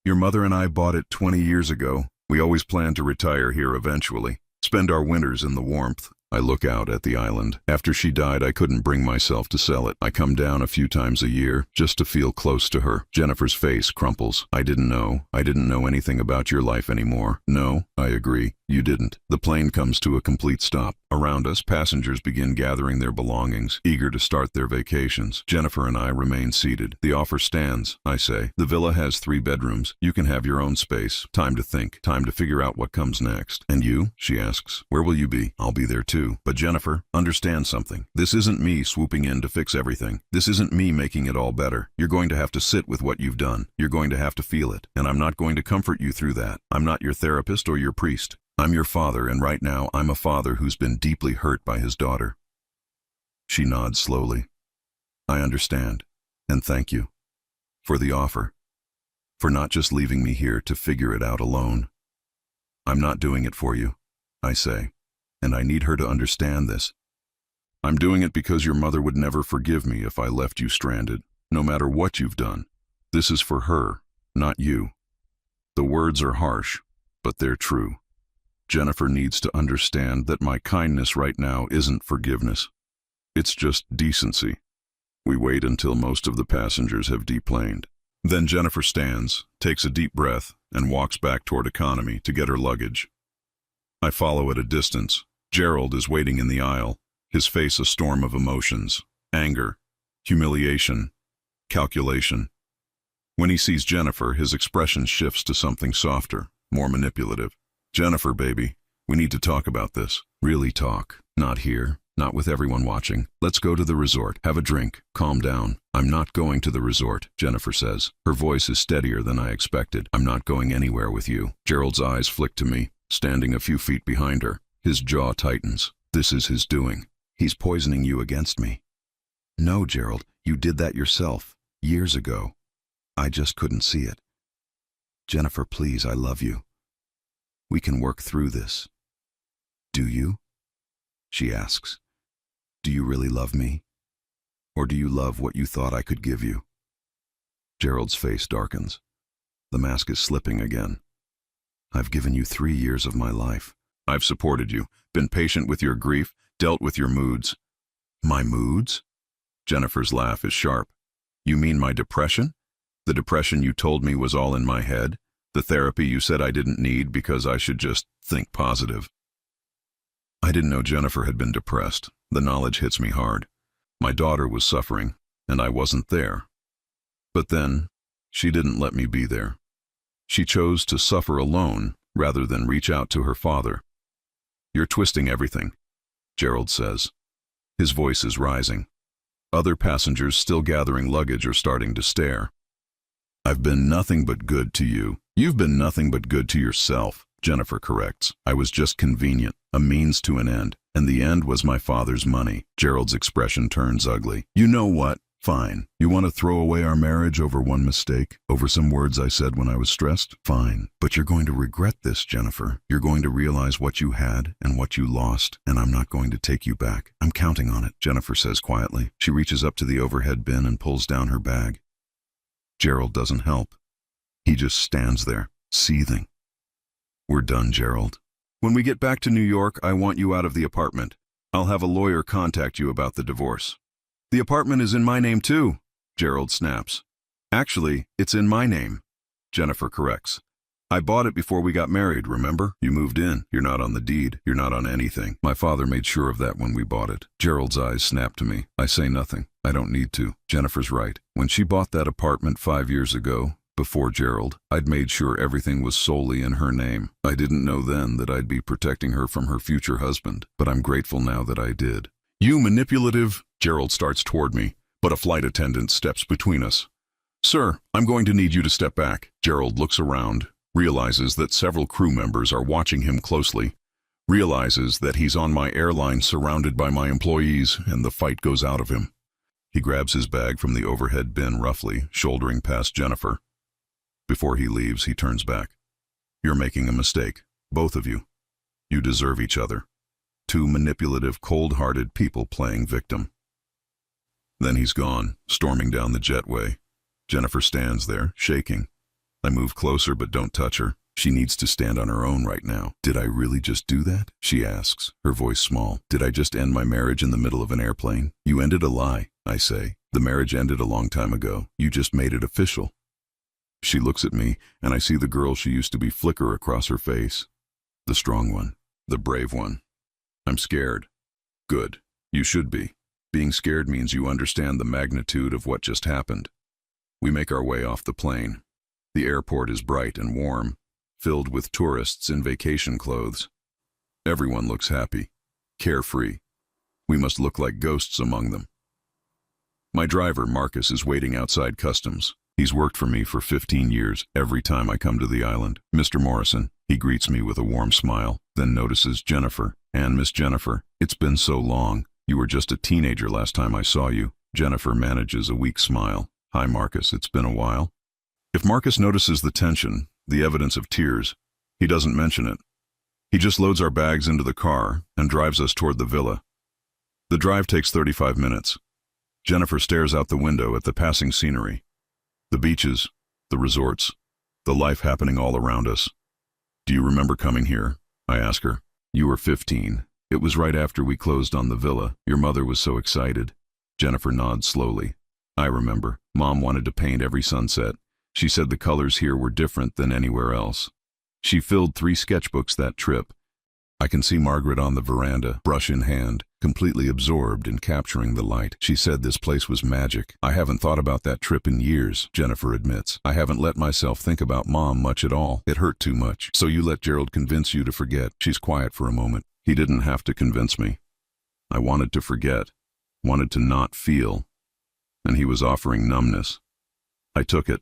Your mother and I bought it 20 years ago. We always planned to retire here eventually, spend our winters in the warmth. I look out at the island. After she died, I couldn't bring myself to sell it. I come down a few times a year, just to feel close to her. Jennifer's face crumples. I didn't know anything about your life anymore. No, I agree. You didn't. The plane comes to a complete stop. Around us, passengers begin gathering their belongings, eager to start their vacations. Jennifer and I remain seated. The offer stands, I say. The villa has 3 bedrooms. You can have your own space. Time to think. Time to figure out what comes next. And you? She asks. Where will you be? I'll be there too. But Jennifer, understand something. This isn't me swooping in to fix everything. This isn't me making it all better. You're going to have to sit with what you've done. You're going to have to feel it. And I'm not going to comfort you through that. I'm not your therapist or your priest. I'm your father, and right now I'm a father who's been deeply hurt by his daughter. She nods slowly. I understand, and thank you for the offer, for not just leaving me here to figure it out alone. I'm not doing it for you, I say, and I need her to understand this. I'm doing it because your mother would never forgive me if I left you stranded, no matter what you've done. This is for her, not you. The words are harsh, but they're true. Jennifer needs to understand that my kindness right now isn't forgiveness. It's just decency. We wait until most of the passengers have deplaned. Then Jennifer stands, takes a deep breath, and walks back toward economy to get her luggage. I follow at a distance. Gerald is waiting in the aisle, his face a storm of emotions, anger, humiliation, calculation. When he sees Jennifer, his expression shifts to something softer, more manipulative. Jennifer, baby, we need to talk about this. Really talk. Not here, not with everyone watching. Let's go to the resort, have a drink, calm down. I'm not going to the resort, Jennifer says. Her voice is steadier than I expected. I'm not going anywhere with you. Gerald's eyes flick to me, standing a few feet behind her. His jaw tightens. This is his doing. He's poisoning you against me. No, Gerald, you did that yourself, years ago. I just couldn't see it. Jennifer, please, I love you. We can work through this. Do you? She asks. Do you really love me? Or do you love what you thought I could give you? Gerald's face darkens. The mask is slipping again. I've given you 3 years of my life. I've supported you, been patient with your grief, dealt with your moods. My moods? Jennifer's laugh is sharp. You mean my depression? The depression you told me was all in my head? The therapy you said I didn't need because I should just think positive. I didn't know Jennifer had been depressed. The knowledge hits me hard. My daughter was suffering, and I wasn't there. But then, she didn't let me be there. She chose to suffer alone rather than reach out to her father. You're twisting everything, Gerald says. His voice is rising. Other passengers still gathering luggage are starting to stare. I've been nothing but good to you. You've been nothing but good to yourself, Jennifer corrects. I was just convenient, a means to an end, and the end was my father's money. Gerald's expression turns ugly. You know what? Fine. You want to throw away our marriage over one mistake? Over some words I said when I was stressed? Fine. But you're going to regret this, Jennifer. You're going to realize what you had and what you lost, and I'm not going to take you back. I'm counting on it, Jennifer says quietly. She reaches up to the overhead bin and pulls down her bag. Gerald doesn't help. He just stands there, seething. We're done, Gerald. When we get back to New York, I want you out of the apartment. I'll have a lawyer contact you about the divorce. The apartment is in my name too, Gerald snaps. Actually, it's in my name, Jennifer corrects. I bought it before we got married, remember? You moved in. You're not on the deed. You're not on anything. My father made sure of that when we bought it. Gerald's eyes snap to me. I say nothing. I don't need to. Jennifer's right. When she bought that apartment 5 years ago, before Gerald, I'd made sure everything was solely in her name. I didn't know then that I'd be protecting her from her future husband, but I'm grateful now that I did. You manipulative, Gerald starts toward me, but a flight attendant steps between us. Sir, I'm going to need you to step back. Gerald looks around, realizes that several crew members are watching him closely, realizes that he's on my airline surrounded by my employees, and the fight goes out of him. He grabs his bag from the overhead bin roughly, shouldering past Jennifer. Before he leaves, he turns back. You're making a mistake, both of you. You deserve each other. Two manipulative, cold-hearted people playing victim. Then he's gone, storming down the jetway. Jennifer stands there, shaking. I move closer but don't touch her. She needs to stand on her own right now. Did I really just do that? She asks, her voice small. Did I just end my marriage in the middle of an airplane? You ended a lie, I say. The marriage ended a long time ago. You just made it official. She looks at me, and I see the girl she used to be flicker across her face. The strong one. The brave one. I'm scared. Good. You should be. Being scared means you understand the magnitude of what just happened. We make our way off the plane. The airport is bright and warm, filled with tourists in vacation clothes. Everyone looks happy, carefree. We must look like ghosts among them. My driver, Marcus, is waiting outside customs. He's worked for me for 15 years every time I come to the island. Mr. Morrison, he greets me with a warm smile, then notices Jennifer. And Miss Jennifer, it's been so long. You were just a teenager last time I saw you. Jennifer manages a weak smile. Hi, Marcus, it's been a while. If Marcus notices the tension, the evidence of tears, he doesn't mention it. He just loads our bags into the car and drives us toward the villa. The drive takes 35 minutes. Jennifer stares out the window at the passing scenery. The beaches, the resorts, the life happening all around us. Do you remember coming here? I ask her. You were 15. It was right after we closed on the villa. Your mother was so excited. Jennifer nods slowly. I remember. Mom wanted to paint every sunset. She said the colors here were different than anywhere else. She filled 3 sketchbooks that trip. I can see Margaret on the veranda, brush in hand, completely absorbed in capturing the light. She said this place was magic. I haven't thought about that trip in years, Jennifer admits. I haven't let myself think about Mom much at all. It hurt too much. So you let Gerald convince you to forget. She's quiet for a moment. He didn't have to convince me. I wanted to forget, wanted to not feel, and he was offering numbness. I took it.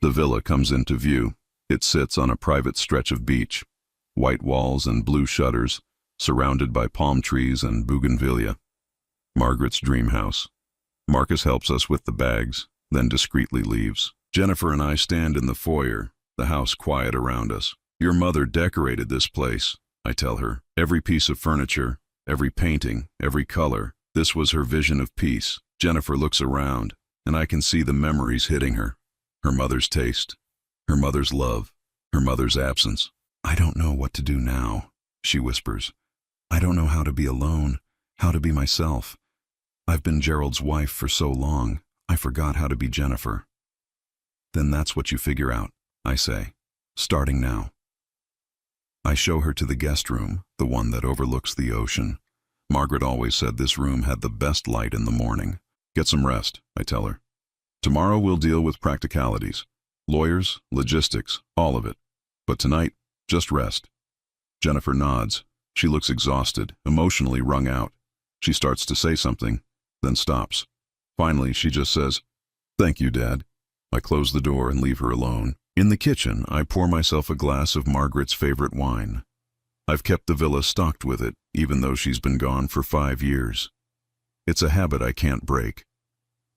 The villa comes into view. It sits on a private stretch of beach. White walls and blue shutters, surrounded by palm trees and bougainvillea. Margaret's dream house. Marcus helps us with the bags, then discreetly leaves. Jennifer and I stand in the foyer, the house quiet around us. Your mother decorated this place, I tell her. Every piece of furniture, every painting, every color. This was her vision of peace. Jennifer looks around, and I can see the memories hitting her. Her mother's taste, her mother's love, her mother's absence. I don't know what to do now, she whispers. I don't know how to be alone, how to be myself. I've been Gerald's wife for so long, I forgot how to be Jennifer. Then that's what you figure out, I say, starting now. I show her to the guest room, the one that overlooks the ocean. Margaret always said this room had the best light in the morning. Get some rest, I tell her. Tomorrow we'll deal with practicalities. Lawyers, logistics, all of it. But tonight, just rest. Jennifer nods. She looks exhausted, emotionally wrung out. She starts to say something, then stops. Finally, she just says, "Thank you, Dad." I close the door and leave her alone. In the kitchen, I pour myself a glass of Margaret's favorite wine. I've kept the villa stocked with it, even though she's been gone for 5 years. It's a habit I can't break.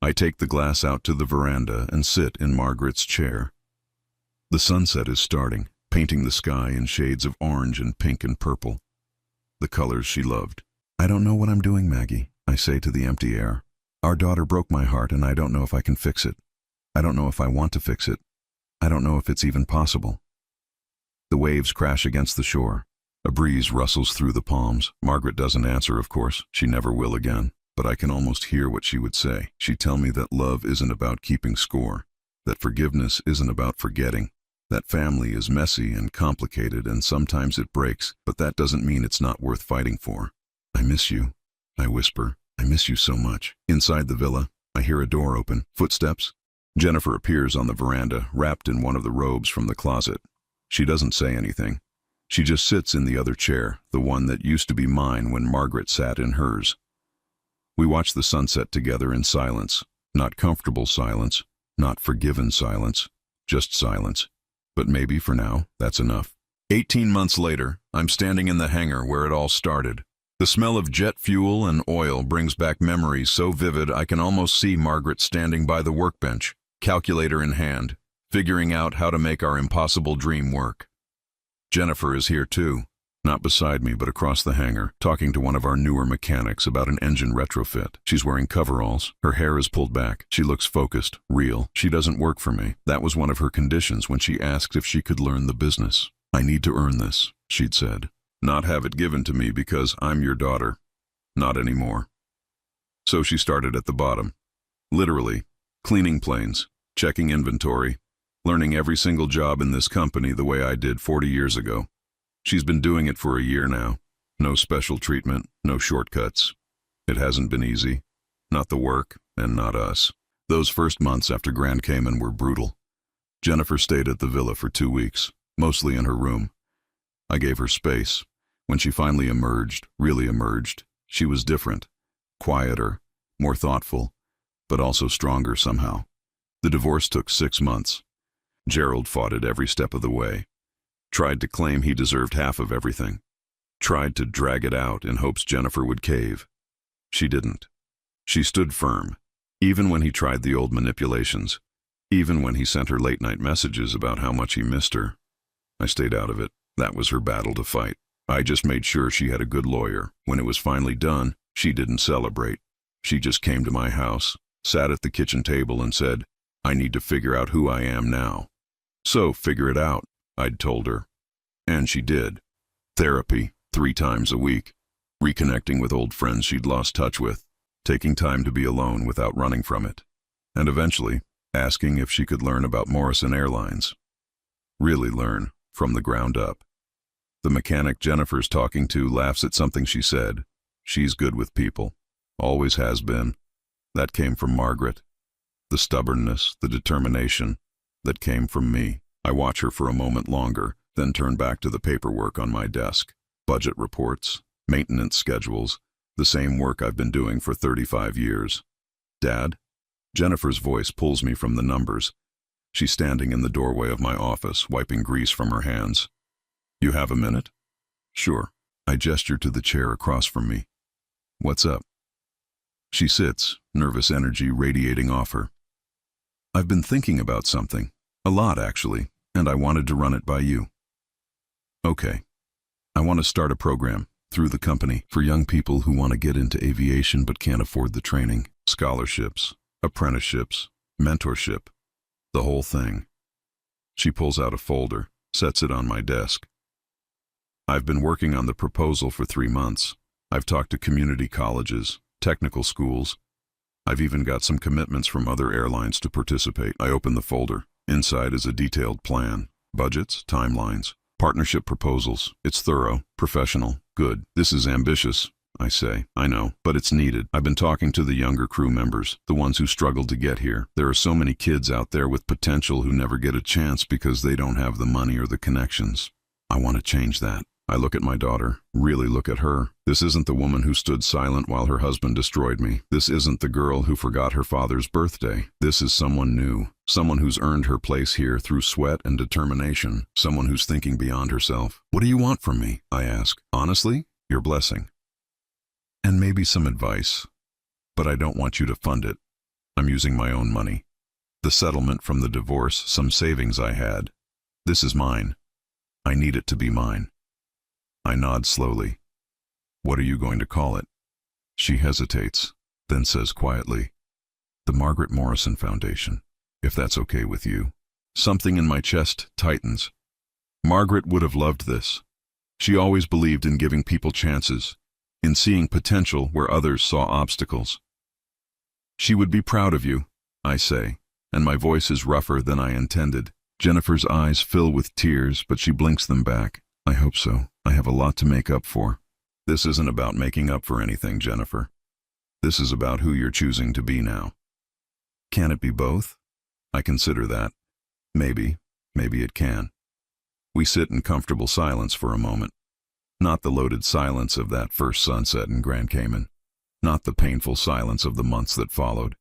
I take the glass out to the veranda and sit in Margaret's chair. The sunset is starting, painting the sky in shades of orange and pink and purple. The colors she loved. I don't know what I'm doing, Maggie, I say to the empty air. Our daughter broke my heart and I don't know if I can fix it. I don't know if I want to fix it. I don't know if it's even possible. The waves crash against the shore. A breeze rustles through the palms. Margaret doesn't answer, of course. She never will again. but I can almost hear what she would say. She'd tell me that love isn't about keeping score, that forgiveness isn't about forgetting, that family is messy and complicated and sometimes it breaks, but that doesn't mean it's not worth fighting for. I miss you, I whisper. I miss you so much. Inside the villa, I hear a door open, footsteps. Jennifer appears on the veranda, wrapped in one of the robes from the closet. She doesn't say anything. She just sits in the other chair, the one that used to be mine when Margaret sat in hers. We watch the sunset together in silence. Not comfortable silence, not forgiven silence, just silence. But maybe for now, that's enough. 18 months later, I'm standing in the hangar where it all started. The smell of jet fuel and oil brings back memories so vivid I can almost see Margaret standing by the workbench, calculator in hand, figuring out how to make our impossible dream work. Jennifer is here too, not beside me but across the hangar, talking to one of our newer mechanics about an engine retrofit. She's wearing coveralls, her hair is pulled back, she looks focused, real. She doesn't work for me. That was one of her conditions when she asked if she could learn the business. I need to earn this, she'd said. Not have it given to me because I'm your daughter. Not anymore. So she started at the bottom. Literally, cleaning planes, checking inventory, learning every single job in this company the way I did 40 years ago. She's been doing it for a year now. No special treatment, no shortcuts. It hasn't been easy. Not the work, and not us. Those first months after Grand Cayman were brutal. Jennifer stayed at the villa for 2 weeks, mostly in her room. I gave her space. When she finally emerged, really emerged, she was different, quieter, more thoughtful, but also stronger somehow. The divorce took 6 months. Gerald fought it every step of the way. Tried to claim he deserved half of everything. Tried to drag it out in hopes Jennifer would cave. She didn't. She stood firm, even when he tried the old manipulations, even when he sent her late-night messages about how much he missed her. I stayed out of it. That was her battle to fight. I just made sure she had a good lawyer. When it was finally done, she didn't celebrate. She just came to my house, sat at the kitchen table and said, I need to figure out who I am now. So figure it out, I'd told her. And she did. Therapy, 3 times a week. Reconnecting with old friends she'd lost touch with. Taking time to be alone without running from it. And eventually, asking if she could learn about Morrison Airlines. Really learn, from the ground up. The mechanic Jennifer's talking to laughs at something she said. She's good with people. Always has been. That came from Margaret. The stubbornness, the determination, that came from me. I watch her for a moment longer, then turn back to the paperwork on my desk. Budget reports, maintenance schedules, the same work I've been doing for 35 years. Dad? Jennifer's voice pulls me from the numbers. She's standing in the doorway of my office, wiping grease from her hands. You have a minute? Sure. I gesture to the chair across from me. What's up? She sits, nervous energy radiating off her. I've been thinking about something. A lot, actually, and I wanted to run it by you. Okay. I want to start a program, through the company, for young people who want to get into aviation but can't afford the training. Scholarships, apprenticeships, mentorship, the whole thing. She pulls out a folder, sets it on my desk. I've been working on the proposal for 3 months. I've talked to community colleges, technical schools. I've even got some commitments from other airlines to participate. I open the folder. Inside is a detailed plan. Budgets, timelines, partnership proposals. It's thorough, professional, good. This is ambitious, I say. I know, but it's needed. I've been talking to the younger crew members, the ones who struggled to get here. There are so many kids out there with potential who never get a chance because they don't have the money or the connections. I want to change that. I look at my daughter, really look at her. This isn't the woman who stood silent while her husband destroyed me. This isn't the girl who forgot her father's birthday. This is someone new, someone who's earned her place here through sweat and determination, someone who's thinking beyond herself. What do you want from me? I ask. Honestly, your blessing. And maybe some advice. But I don't want you to fund it. I'm using my own money. The settlement from the divorce, some savings I had. This is mine. I need it to be mine. I nod slowly. What are you going to call it? She hesitates, then says quietly, the Margaret Morrison Foundation, if that's okay with you. Something in my chest tightens. Margaret would have loved this. She always believed in giving people chances, in seeing potential where others saw obstacles. She would be proud of you, I say, and my voice is rougher than I intended. Jennifer's eyes fill with tears, but she blinks them back. I hope so. I have a lot to make up for. This isn't about making up for anything, Jennifer. This is about who you're choosing to be now. Can it be both? I consider that. Maybe it can. We sit in comfortable silence for a moment. Not the loaded silence of that first sunset in Grand Cayman. Not the painful silence of the months that followed.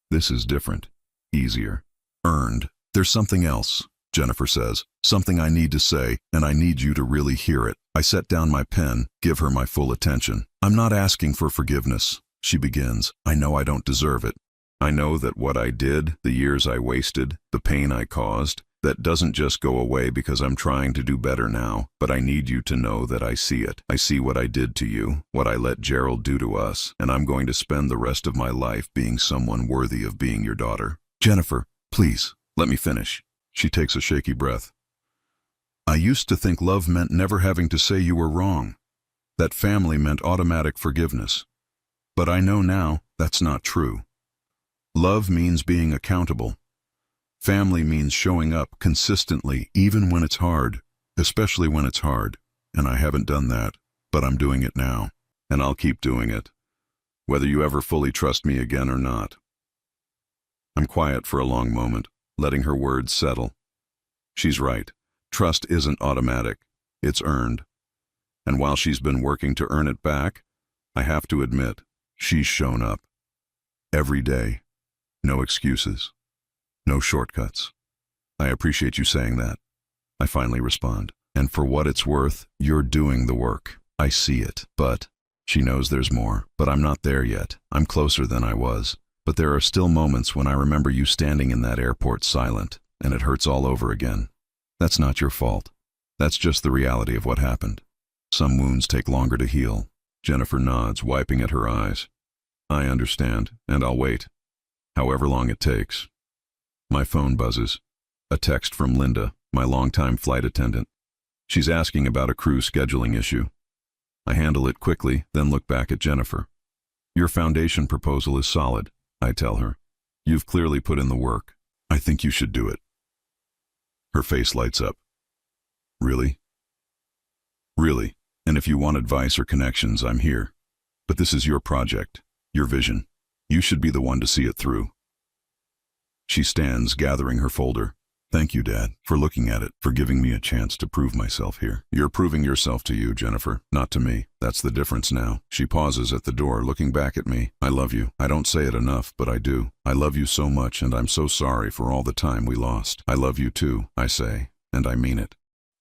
This is different. Easier. Earned. There's something else, Jennifer says. Something I need to say, and I need you to really hear it. I set down my pen, give her my full attention. I'm not asking for forgiveness, she begins. I know I don't deserve it. I know that what I did, the years I wasted, the pain I caused, that doesn't just go away because I'm trying to do better now, but I need you to know that I see it. I see what I did to you, what I let Gerald do to us, and I'm going to spend the rest of my life being someone worthy of being your daughter. Jennifer, please, let me finish. She takes a shaky breath. I used to think love meant never having to say you were wrong, that family meant automatic forgiveness. But I know now that's not true. Love means being accountable. Family means showing up consistently, even when it's hard, especially when it's hard. And I haven't done that, but I'm doing it now, and I'll keep doing it, whether you ever fully trust me again or not. I'm quiet for a long moment, letting her words settle. She's right. Trust isn't automatic. It's earned. And while she's been working to earn it back, I have to admit, she's shown up. Every day. No excuses. No shortcuts. I appreciate you saying that. I finally respond. And for what it's worth, you're doing the work. I see it. But she knows there's more. But I'm not there yet. I'm closer than I was. But there are still moments when I remember you standing in that airport silent, and it hurts all over again. That's not your fault. That's just the reality of what happened. Some wounds take longer to heal. Jennifer nods, wiping at her eyes. I understand, and I'll wait. However long it takes. My phone buzzes. A text from Linda, my longtime flight attendant. She's asking about a crew scheduling issue. I handle it quickly, then look back at Jennifer. Your foundation proposal is solid, I tell her. You've clearly put in the work. I think you should do it. Her face lights up. Really? Really. And if you want advice or connections, I'm here. But this is your project, your vision. You should be the one to see it through. She stands, gathering her folder. Thank you, Dad, for looking at it, for giving me a chance to prove myself here. You're proving yourself to you, Jennifer, not to me. That's the difference now. She pauses at the door, looking back at me. I love you. I don't say it enough, but I do. I love you so much, and I'm so sorry for all the time we lost. I love you too, I say, and I mean it.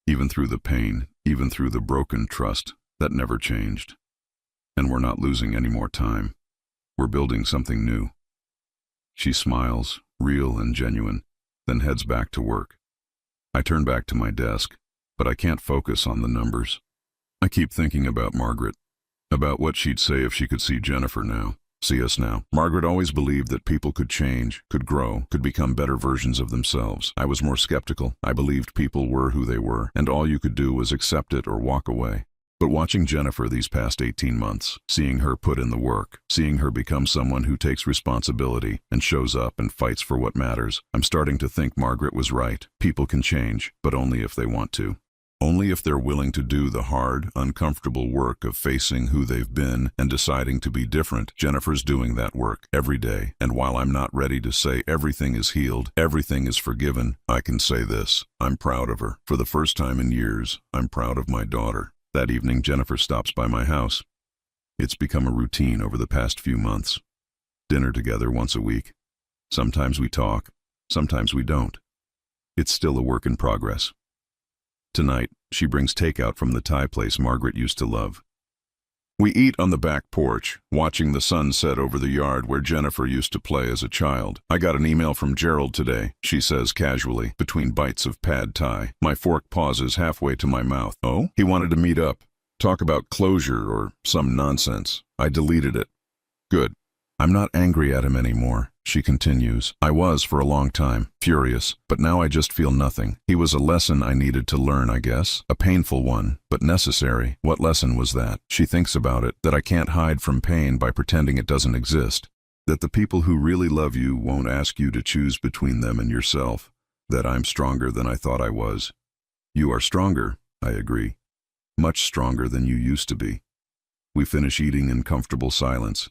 Even through the pain, even through the broken trust, that never changed. And we're not losing any more time. We're building something new. She smiles, real and genuine, then heads back to work. I turn back to my desk, but I can't focus on the numbers. I keep thinking about Margaret, about what she'd say if she could see Jennifer now, see us now. Margaret always believed that people could change, could grow, could become better versions of themselves. I was more skeptical. I believed people were who they were, and all you could do was accept it or walk away. But watching Jennifer these past 18 months, seeing her put in the work, seeing her become someone who takes responsibility and shows up and fights for what matters, I'm starting to think Margaret was right. People can change, but only if they want to. Only if they're willing to do the hard, uncomfortable work of facing who they've been and deciding to be different. Jennifer's doing that work every day, and while I'm not ready to say everything is healed, everything is forgiven, I can say this: I'm proud of her. For the first time in years, I'm proud of my daughter. That evening, Jennifer stops by my house. It's become a routine over the past few months. Dinner together once a week. Sometimes we talk, sometimes we don't. It's still a work in progress. Tonight, she brings takeout from the Thai place Margaret used to love. We eat on the back porch, watching the sun set over the yard where Jennifer used to play as a child. I got an email from Gerald today, she says casually, between bites of pad thai. My fork pauses halfway to my mouth. Oh? He wanted to meet up, talk about closure or some nonsense. I deleted it. Good. I'm not angry at him anymore, she continues. I was for a long time, furious, but now I just feel nothing. He was a lesson I needed to learn, I guess. A painful one, but necessary. What lesson was that? She thinks about it, that I can't hide from pain by pretending it doesn't exist. That the people who really love you won't ask you to choose between them and yourself. That I'm stronger than I thought I was. You are stronger, I agree. Much stronger than you used to be. We finish eating in comfortable silence.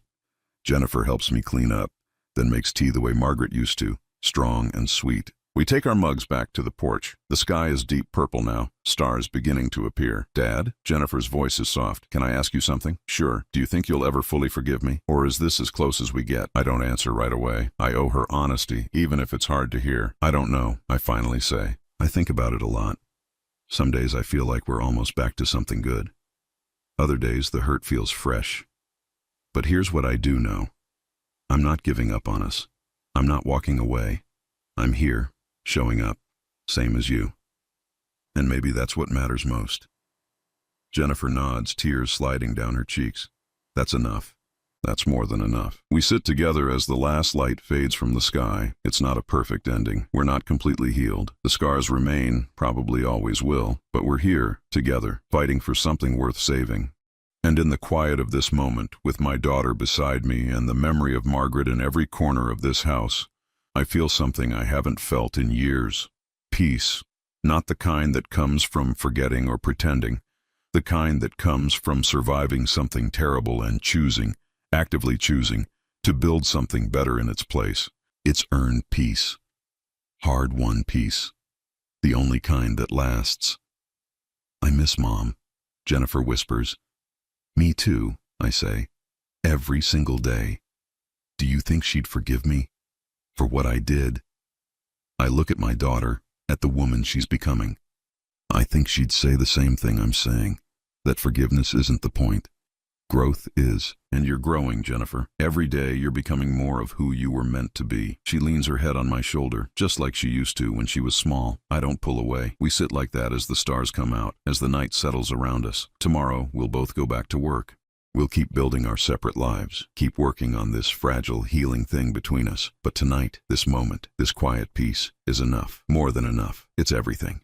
Jennifer helps me clean up, then makes tea the way Margaret used to, strong and sweet. We take our mugs back to the porch. The sky is deep purple now, stars beginning to appear. Dad? Jennifer's voice is soft. Can I ask you something? Sure. Do you think you'll ever fully forgive me? Or is this as close as we get? I don't answer right away. I owe her honesty, even if it's hard to hear. I don't know, I finally say. I think about it a lot. Some days I feel like we're almost back to something good. Other days the hurt feels fresh. But here's what I do know. I'm not giving up on us. I'm not walking away. I'm here, showing up, same as you. And maybe that's what matters most. Jennifer nods, tears sliding down her cheeks. That's enough. That's more than enough. We sit together as the last light fades from the sky. It's not a perfect ending. We're not completely healed. The scars remain, probably always will, but we're here, together, fighting for something worth saving. And in the quiet of this moment, with my daughter beside me and the memory of Margaret in every corner of this house, I feel something I haven't felt in years. Peace. Not the kind that comes from forgetting or pretending. The kind that comes from surviving something terrible and choosing, actively choosing, to build something better in its place. It's earned peace. Hard-won peace. The only kind that lasts. I miss Mom, Jennifer whispers. Me too, I say. Every single day. Do you think she'd forgive me? For what I did? I look at my daughter, at the woman she's becoming. I think she'd say the same thing I'm saying. That forgiveness isn't the point. Growth is, and you're growing, Jennifer. Every day you're becoming more of who you were meant to be. She leans her head on my shoulder, just like she used to when she was small. I don't pull away. We sit like that as the stars come out, as the night settles around us. Tomorrow, we'll both go back to work. We'll keep building our separate lives, keep working on this fragile, healing thing between us. But tonight, this moment, this quiet peace, is enough. More than enough. It's everything.